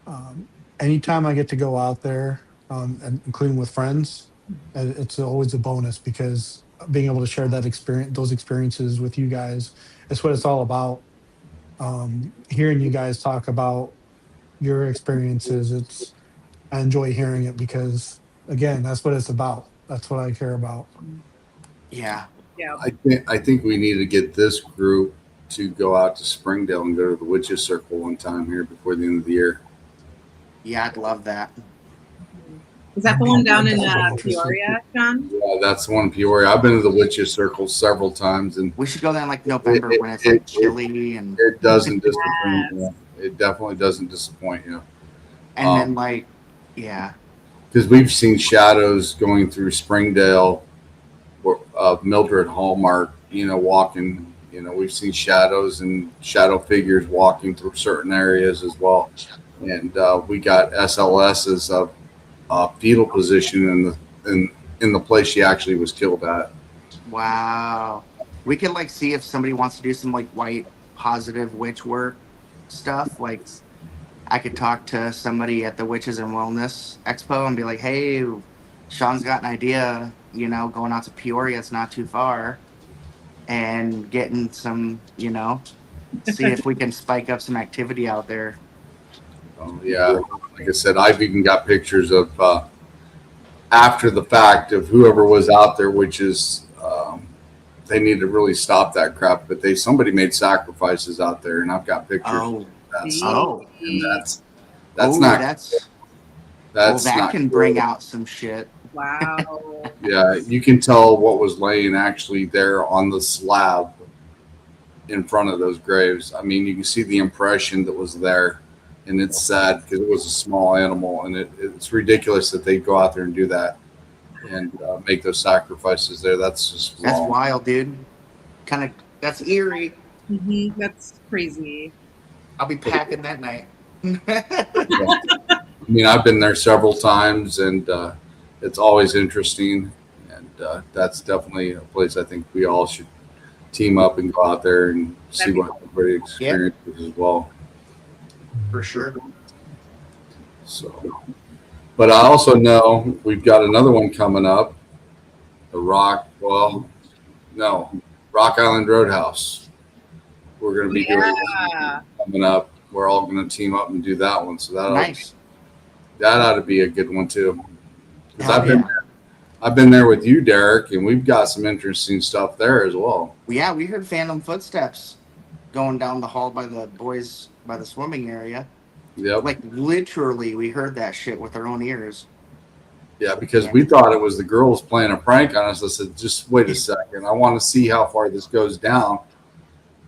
um, anytime I get to go out there, and including with friends, it's always a bonus because being able to share those experiences with you guys, it's what it's all about. Hearing you guys talk about your experiences, I enjoy hearing it because again, that's what it's about. That's what I care about. Yeah. Yeah. I think we need to get this group to go out to Springdale and go to the Witches Circle one time here before the end of the year. Yeah, I'd love that. Is that the one down in Interesting. Peoria, John? Yeah, that's the one in Peoria. I've been to the Witches Circle several times, and We should go there in like November It- when it's it- like it- chilly and it doesn't disappoint you. It definitely doesn't disappoint you. then like yeah. Because we've seen shadows going through Springdale or Mildred Hallmark, walking. We've seen shadows and shadow figures walking through certain areas as well. And we got SLS's fetal position in the place she actually was killed at. Wow. We could like see if somebody wants to do some like white positive witch work stuff. Like I could talk to somebody at the Witches and Wellness Expo and be like, hey, Sean's got an idea, going out to Peoria, it's not too far, and getting some, see if we can spike up some activity out there. Yeah, like I said, I've even got pictures of after the fact of whoever was out there, which is they need to really stop that crap. But somebody made sacrifices out there, and I've got pictures. Oh, That's oh, and that's oh, not that's that's that not can cool. bring out some shit. Wow. Yeah, you can tell what was laying actually there on the slab in front of those graves. I mean, you can see the impression that was there, and it's sad because it was a small animal, and it's ridiculous that they go out there and do that and make those sacrifices there. That's just That's wrong. wild, dude. That's eerie. That's crazy. I'll be packing that night. I mean, I've been there several times, and it's always interesting, and that's definitely a place I think we all should team up and go out there and see what everybody experiences as well. For sure. So, but I also know we've got another one coming up, Rock Island Roadhouse. We're going to be doing coming up. We're all going to team up and do that one. So that ought to be a good one too. Because I've been there with you, Derek, and we've got some interesting stuff there as well. Yeah, we heard phantom footsteps going down the hall by the boys by the swimming area. Yep. Like literally, we heard that shit with our own ears. Yeah, because we thought it was the girls playing a prank on us. I said, just wait a second. I want to see how far this goes down.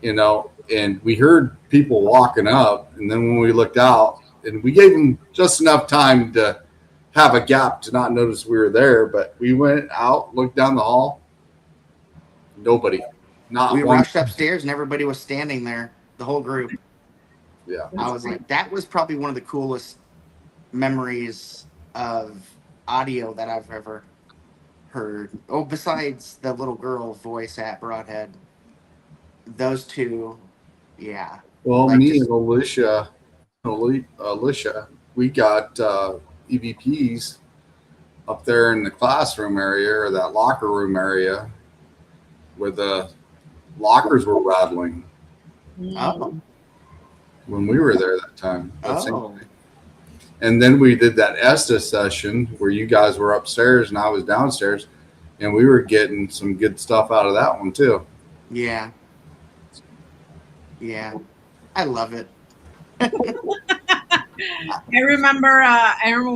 And we heard people walking up. And then when we looked out, and we gave them just enough time to have a gap to not notice we were there. But we went out, looked down the hall. Nobody. We rushed upstairs and everybody was standing there, the whole group. Yeah. I was like, that was probably one of the coolest memories of audio that I've ever heard. Oh, besides the little girl voice at Broadhead. Those two, yeah. Well, Like me just- and Alicia, we got EVPs up there in the classroom area or that locker room area where the lockers were rattling Oh. when we were there that time. Oh. And then we did that ESTA session where you guys were upstairs and I was downstairs, and we were getting some good stuff out of that one too. Yeah. Yeah. I love it. I remember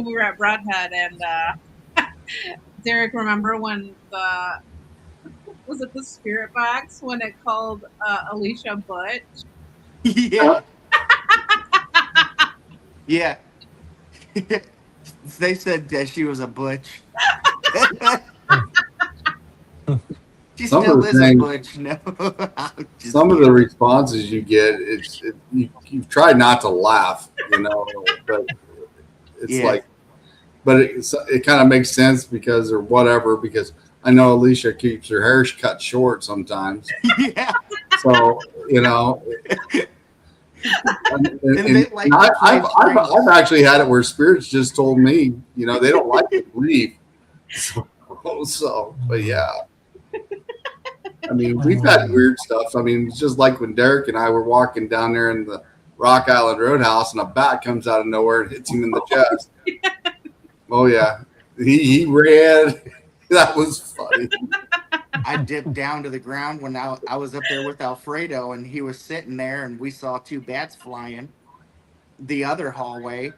we were at Broadhead and Derek, remember when was it the spirit box when it called Alicia Butch? Yeah. Yeah. They said that she was a butch. She Some still of the is a things- butch. No. I'm just some of kidding. the responses you get, you try not to laugh, but it's Yeah. like, but it kind of makes sense because I know Alicia keeps her hair cut short sometimes. Yeah. So, And they like I, to play pranks. I've actually had it where spirits just told me, they don't like to grieve. But yeah. I mean, we've had weird stuff. I mean, it's just like when Derek and I were walking down there in the Rock Island Roadhouse and a bat comes out of nowhere and hits him in the chest. Oh, yeah. He ran. That was funny. I dipped down to the ground when I was up there with Alfredo, and he was sitting there, and we saw 2 bats flying the other hallway.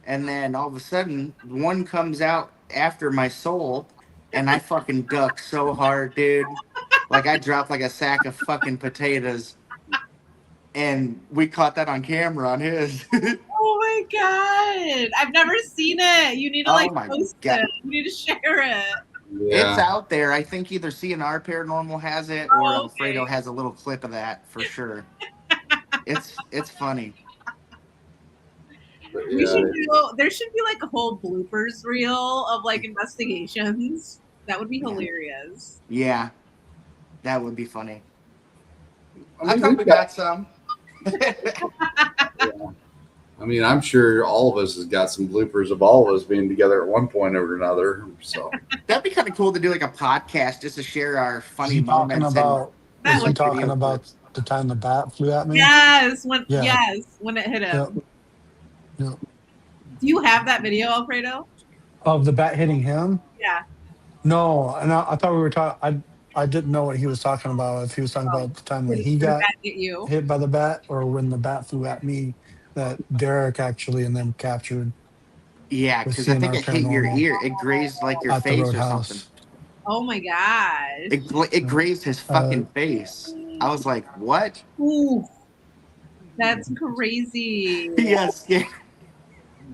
And then all of a sudden, one comes out after my soul, and I fucking ducked so hard, dude. Like, I dropped like a sack of fucking potatoes. And we caught that on camera on his. Oh my god! I've never seen it. You need to Oh my post God. it. You need to share it. It's Yeah. out there. I think either CNR Paranormal has it or Oh, Alfredo okay. has a little clip of that for sure. It's funny. But We yeah. should there should be like a whole bloopers reel of like investigations. That would be Yeah. hilarious. Yeah, that would be funny. I I mean, thought we we've got some. I mean, I'm sure all of us has got some bloopers of all of us being together at one point or another. So That'd be kind of cool to do like a podcast just to share our funny Is he talking moments. about? That Is he would- talking video about clips. the time the bat flew at me? Yes, Yeah. when it hit him. Yep. Yep. Do you have that video, Alfredo? Of the bat hitting him? Yeah. No, and I thought we were talking. I didn't know what he was talking about. If he was talking about the time when he Did the got bat get you? hit by the bat, or when the bat flew at me, that Derek actually and them captured Yeah, with because I think CNR it hit your Paranormal ear. It grazed like your at the face or something. Roadhouse. Oh my gosh. It grazed his fucking face. I was like, what? Ooh, that's crazy. Yes. Yeah.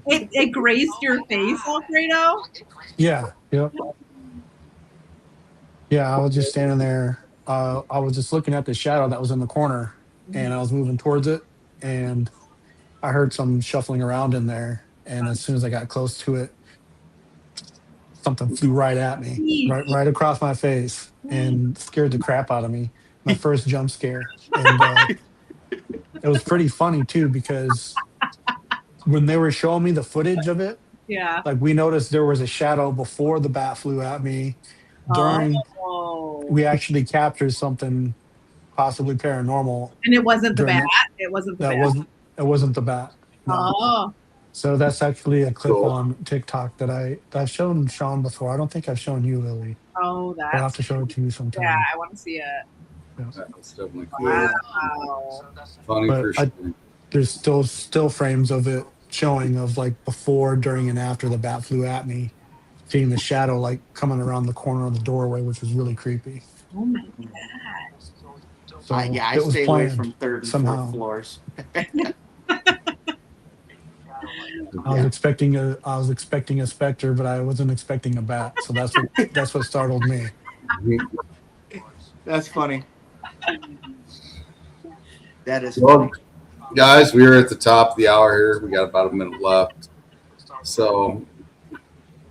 It grazed your face, Alfredo? Yeah. Yep. Yeah, I was just standing there. I was just looking at the shadow that was in the corner, and I was moving towards it, and I heard some shuffling around in there. And as soon as I got close to it, something flew right at me, right across my face, and scared the crap out of me. My first jump scare, and it was pretty funny too because when they were showing me the footage of it, Yeah. like we noticed there was a shadow before the bat flew at me. During Oh. we actually captured something possibly paranormal. And it wasn't the during bat. that- It wasn't the That bat. it wasn't the bat. No. Oh. So that's actually a clip Cool. on TikTok that I've shown Sean before. I don't think I've shown you, Lily. Oh, But I'll have that's to show it to you sometime. yeah. I want to see it. that's definitely cool. Wow. Funny But for sure. There's still frames of it showing of like before, during, and after the bat flew at me, seeing the shadow like coming around the corner of the doorway, which was really creepy. Oh my god. So Yeah, I it was stay away planned from third and somehow. fourth floors. I was expecting a specter, but I wasn't expecting a bat. So that's what startled me. That's funny. That is Well, funny. guys, we are at the top of the hour here. We got about a minute left. So,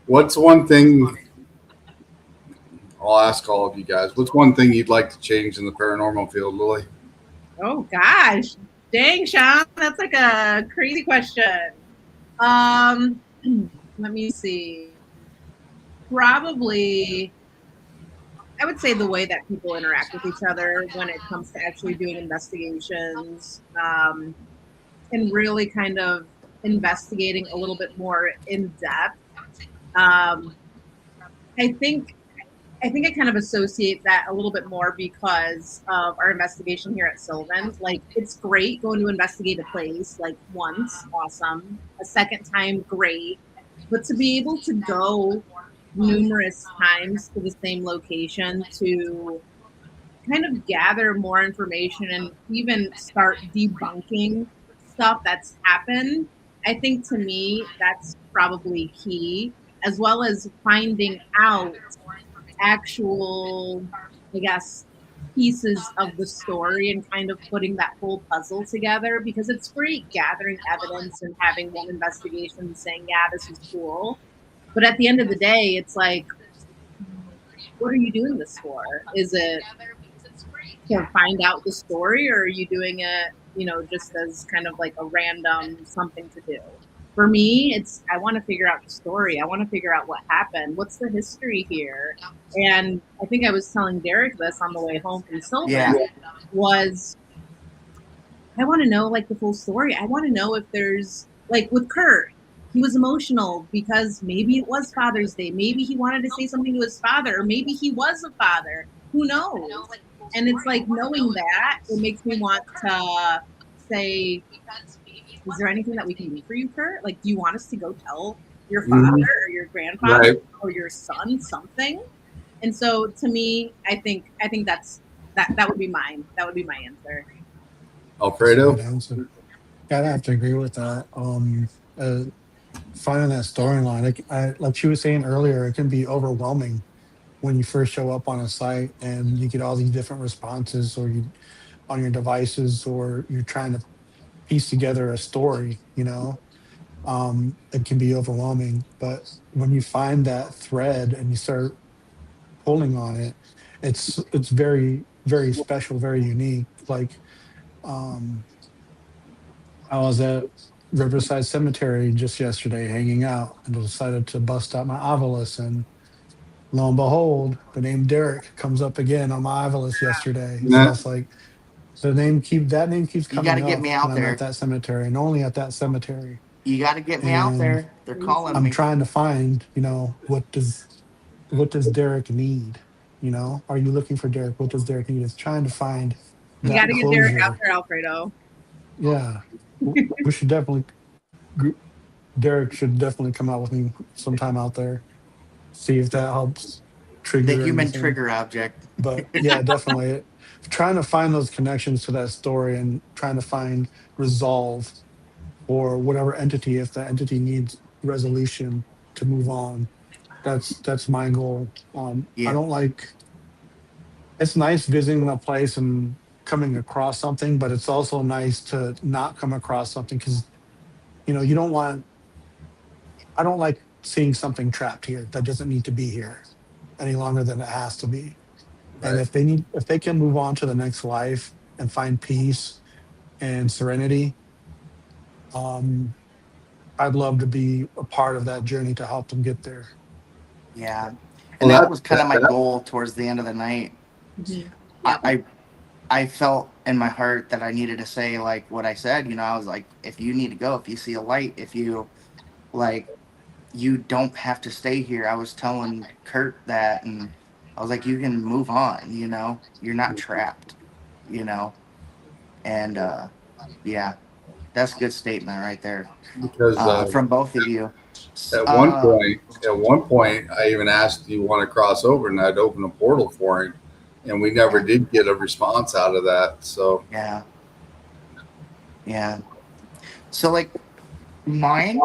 what's one thing? I'll ask all of you guys. What's one thing you'd like to change in the paranormal field, Lily? Oh gosh. Dang, Sean, that's like a crazy question. Let me see. Probably, I would say the way that people interact with each other when it comes to actually doing investigations, and really kind of investigating a little bit more in depth. I think I kind of associate that a little bit more because of our investigation here at Sylvan. Like, it's great going to investigate a place like once, awesome. A second time, great. But to be able to go numerous times to the same location to kind of gather more information and even start debunking stuff that's happened, I think to me that's probably key, as well as finding out actual I guess, pieces of the story and kind of putting that whole puzzle together, because it's great gathering evidence and having one investigation saying, yeah, this is cool. But at the end of the day, it's like, what are you doing this for? Is it to find out the story, or are you doing it, just as kind of like a random something to do? For me, it's I want to figure out the story. I want to figure out what happened. What's the history here? And I think I was telling Derek this on the way home from Sylvan. Yeah. Was I want to know like the full story. I want to know if there's like with Kurt, he was emotional because maybe it was Father's Day. Maybe he wanted to say something to his father, or maybe he was a father. Who knows? And it's like knowing that, it makes me want to say, is there anything that we can do for you, Kurt? Like, do you want us to go tell your father or your grandfather or your son something? And so to me, I think that would be mine. That would be my answer. Alfredo? Yeah, I'd have to agree with that. Finding that storyline, like she was saying earlier, it can be overwhelming when you first show up on a site and you get all these different responses, or you on your devices, or you're trying to piece together a story. It can be overwhelming. But when you find that thread and you start pulling on it, it's very, very special, very unique. Like, um, I was at Riverside Cemetery just yesterday hanging out and decided to bust out my Ovilus, and lo and behold, the name Derek comes up again on my Ovilus yesterday. So Nah. it's like that name keeps You got to coming get up me when out I'm at there. that cemetery, and only at that cemetery. You got to get me out And there. They're calling I'm me. trying to find, what does Derek need? Are you looking for Derek? What does Derek need? It's trying to find You got that to get Derek out closure. there, Alfredo. Yeah, we should definitely. Derek should definitely come out with me sometime out there. See if that helps The trigger human anything. trigger object. But yeah, definitely trying to find those connections to that story and trying to find resolve for whatever entity, if the entity needs resolution to move on. That's my goal. I Yeah. don't like. It's nice visiting a place and coming across something, but it's also nice to not come across something, because you don't want. I don't like seeing something trapped here that doesn't need to be here any longer than it has to be. And Right. if they can move on to the next life and find peace and serenity, um, I'd love to be a part of that journey to help them get there. Yeah. Well, And that was kind of my goal towards the end of the night. Mm-hmm. I felt in my heart that I needed to say like what I said. I was like, if you need to go, if you see a light, if you like, you don't have to stay here. I was telling Kurt that, and I was like, you can move on. You're not trapped. You know, and yeah, that's a good statement right there because from both of you. at one point, I even asked, "Do you want to cross over?" And I'd open a portal for him, and we never did get a response out of that. So Yeah, yeah. So like mine,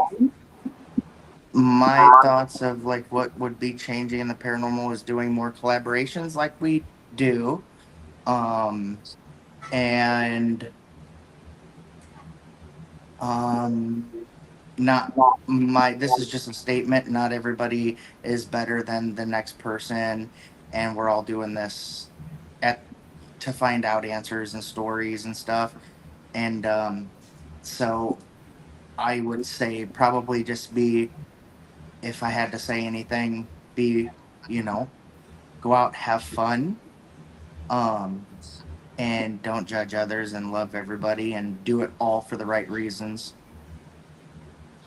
my thoughts of like what would be changing in the paranormal is doing more collaborations like we do, um, and um, not my. This is just a statement. Not everybody is better than the next person, and we're all doing this at to find out answers and stories and stuff. And so I would say probably just be, if I had to say anything, be, you know, go out, have fun, um, and don't judge others and love everybody and do it all for the right reasons,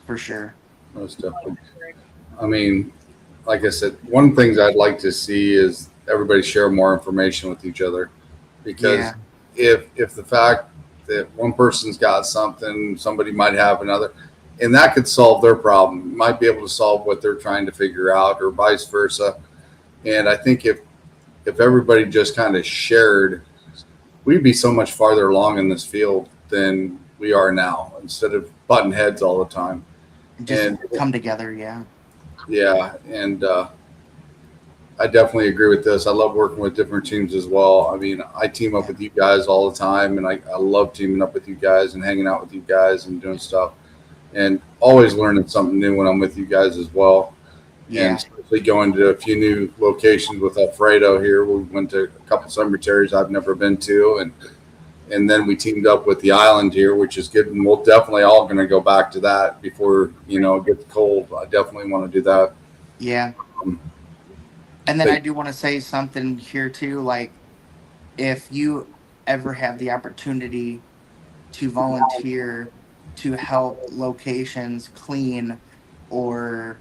for sure. most definitely. I mean, like I said, one of the things I'd like to see is everybody share more information with each other, because Yeah. if the fact that one person's got something, somebody might have another, and that could solve their problem, might be able to solve what they're trying to figure out, or vice versa. And I think if everybody just kind of shared, we'd be so much farther along in this field than we are now, instead of butting heads all the time. Just And come together, yeah. yeah, and I definitely agree with this. I love working with different teams as well. I mean, I team up with you guys all the time, and I love teaming up with you guys and hanging out with you guys and doing stuff, and always learning something new when I'm with you guys as well. Yeah. And especially going to a few new locations with Alfredo here. We went to a couple cemeteries I've never been to, and then we teamed up with the island here, which is good. And we'll definitely all going to go back to that before, it gets cold. I definitely want to do that. Yeah. And then I do want to say something here too. Like, if you ever have the opportunity to volunteer to help locations clean or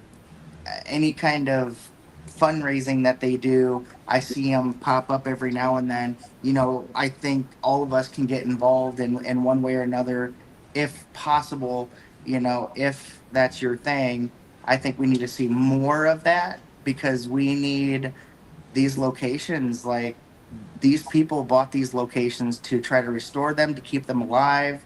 any kind of fundraising that they do, I see them pop up every now and then. I think all of us can get involved in one way or another if possible. If that's your thing, I think we need to see more of that, because we need these locations. Like, these people bought these locations to try to restore them, to keep them alive,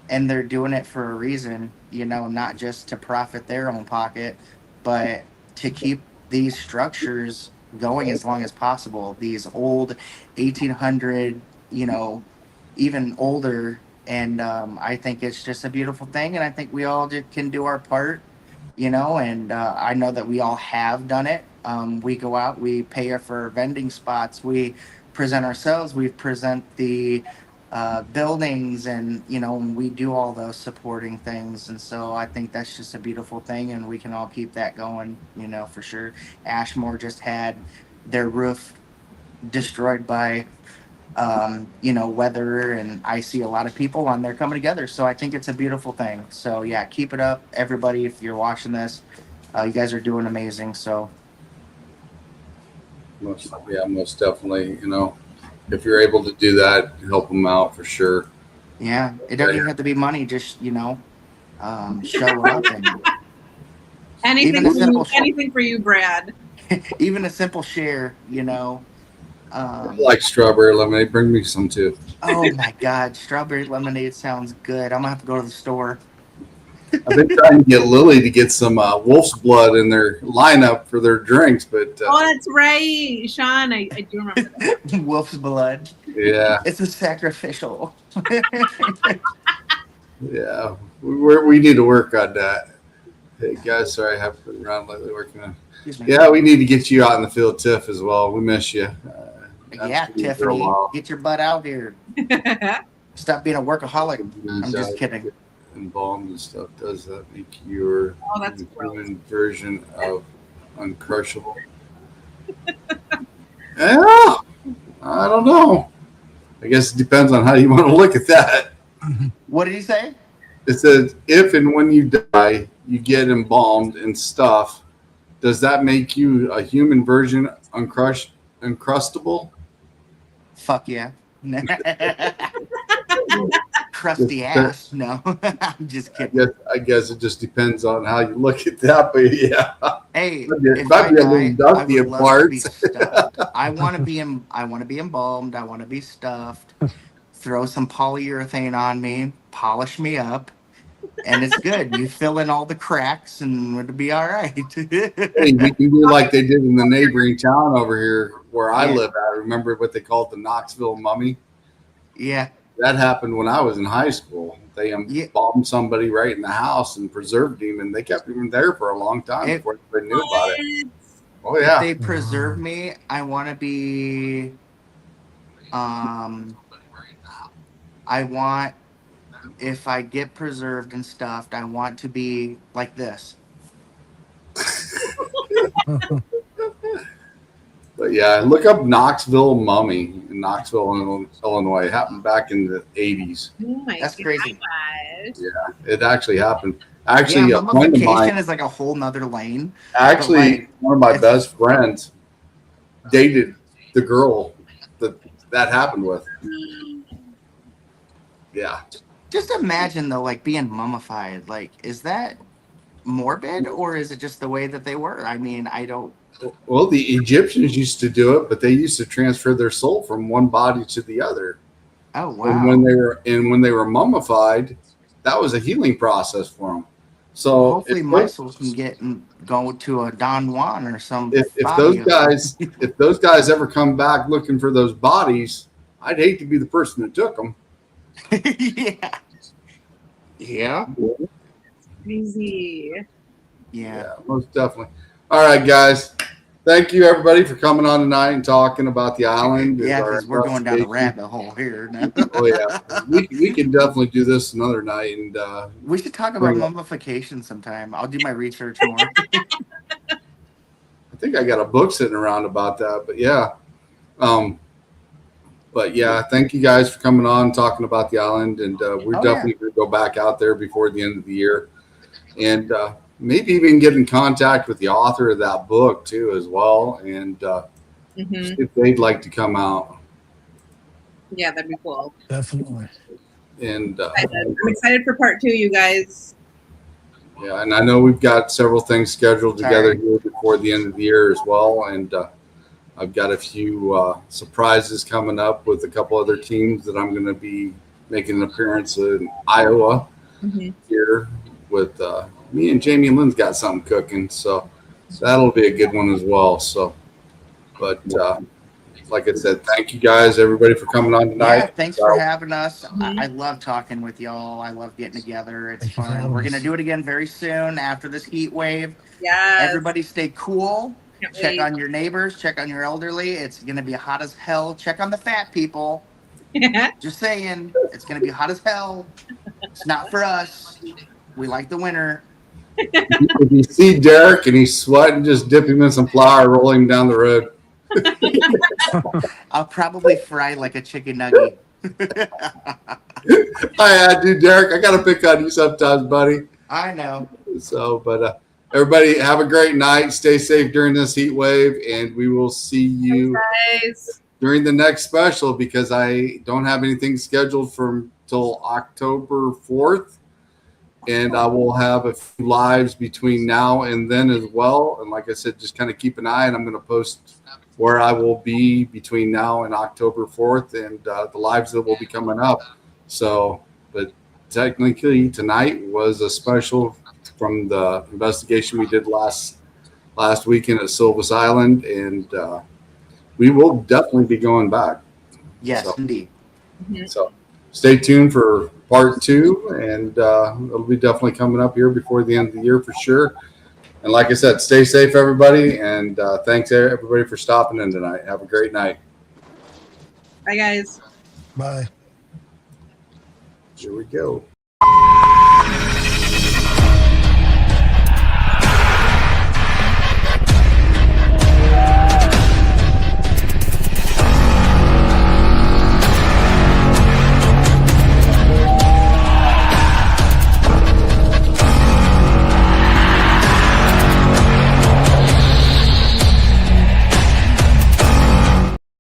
and they're doing it for a reason, not just to profit their own pocket, but to keep these structures going as long as possible. These old 1800, even older. And I think it's just a beautiful thing. And I think we all can do our part, and I know that we all have done it. We go out, we pay for vending spots, we present ourselves, we present the buildings, and we do all those supporting things. And so I think that's just a beautiful thing, and we can all keep that going, for sure. Ashmore just had their roof destroyed by weather, and I see a lot of people on there coming together. So I think it's a beautiful thing. So yeah, keep it up, everybody. If you're watching this, you guys are doing amazing. So Most definitely. If you're able to do that, help them out for sure. yeah, it doesn't even have to be money. Just show up, and anything for you, Brad. even a simple share. I like strawberry lemonade. Bring me some too. Oh my God, strawberry lemonade sounds good. I'm gonna have to go to the store. I've been trying to get Lili to get some wolf's blood in their lineup for their drinks, but Oh, that's right, Sean. I do remember that. Wolf's blood. yeah, It's a sacrificial. yeah, we need to work on that. Hey guys, sorry I haven't been around lately working on. Yeah, we need to get you out in the field, Tiff, as well. We miss you. Yeah, Tiffany, get your butt out here. Stop being a workaholic. I'm just kidding. Embalmed and stuff. Does that make your that's human version of uncrushable? Yeah, I don't know. I guess it depends on how you want to look at that. What did he say? It says, if and when you die, you get embalmed and stuff. Does that make you a human version uncrustable? Fuck yeah. Crusty ass. No, I'm just kidding. I guess it just depends on how you look at that. But yeah, hey, if I want to be embalmed. I want to be stuffed. Throw some polyurethane on me, polish me up, and it's good. You fill in all the cracks, and it'll be all right. Hey, we can do like they did in the neighboring town over here where I live at. Remember what they called the Knoxville mummy? Yeah. That happened when I was in high school. They embalmed somebody right in the house and preserved him, and they kept him there for a long time before anybody knew about it. Oh yeah. If they preserve me, I want to be. If I get preserved and stuffed, I want to be like this. But yeah, look up Knoxville mummy in Knoxville, Illinois. It happened back in the 80s. Oh my That's crazy. gosh. Yeah, it actually happened. Actually, mummification is like a whole nother lane. Actually, one of my best friends dated the girl that happened with. Yeah. Just imagine though, like being mummified. Like, is that morbid or is it just the way that they were? I mean, I don't. Well, the Egyptians used to do it, but they used to transfer their soul from one body to the other. Oh wow! And when they were mummified, that was a healing process for them. So Hopefully, Meisel can get and go to a Don Juan or some. if those guys ever come back looking for those bodies, I'd hate to be the person that took them. Yeah. Yeah. Crazy. Yeah. Most definitely. All right, guys. Thank you, everybody, for coming on tonight and talking about the island. Yeah, Our because we're going down the investigation. rabbit hole here now. Oh yeah, we can definitely do this another night, and We should talk about bring it. mummification sometime. I'll do my research more. I think I got a book sitting around about that. But yeah, thank you guys for coming on, talking about the island, and we're definitely going to go back out there before the end of the year, and maybe even get in contact with the author of that book too, as well, and see if they'd like to come out. Yeah, that'd be cool. Definitely. And I'm excited for part 2, you guys. yeah, and I know we've got several things scheduled together here before the end of the year as well, and I've got a few surprises coming up with a couple other teams that I'm going to be making an appearance in Iowa here with me and Jamie Lynn's got something cooking, so that'll be a good one as well. So, but like I said, thank you guys, everybody, for coming on tonight. Yeah, thanks for having us. I love talking with y'all. I love getting together. It's fun. We're going to do it again very soon after this heat wave. Yes. Everybody stay cool. Can't Check wait. on your neighbors. Check on your elderly. It's going to be hot as hell. Check on the fat people. Just saying, it's going to be hot as hell. It's not for us. We like the winter. If you see Derek and he's sweating, just dip him in some flour, roll him down the road. I'll probably fry like a chicken nugget. I do, Derek. I got to pick on you sometimes, buddy. I know. So, but everybody have a great night. Stay safe during this heat wave, and we will see you Guys. during the next special, because I don't have anything scheduled till October 4th. And I will have a few lives between now and then as well. And like I said, just kind of keep an eye, and I'm going to post where I will be between now and October 4th and the lives that will be coming up. So, but technically tonight was a special from the investigation we did last weekend at Sylvan Island. And we will definitely be going back. Yes, indeed. So stay tuned for part 2, and it'll be definitely coming up here before the end of the year for sure. And like I said, stay safe, everybody, and thanks everybody for stopping in tonight. Have a great night. Bye, guys. Bye. Here we go.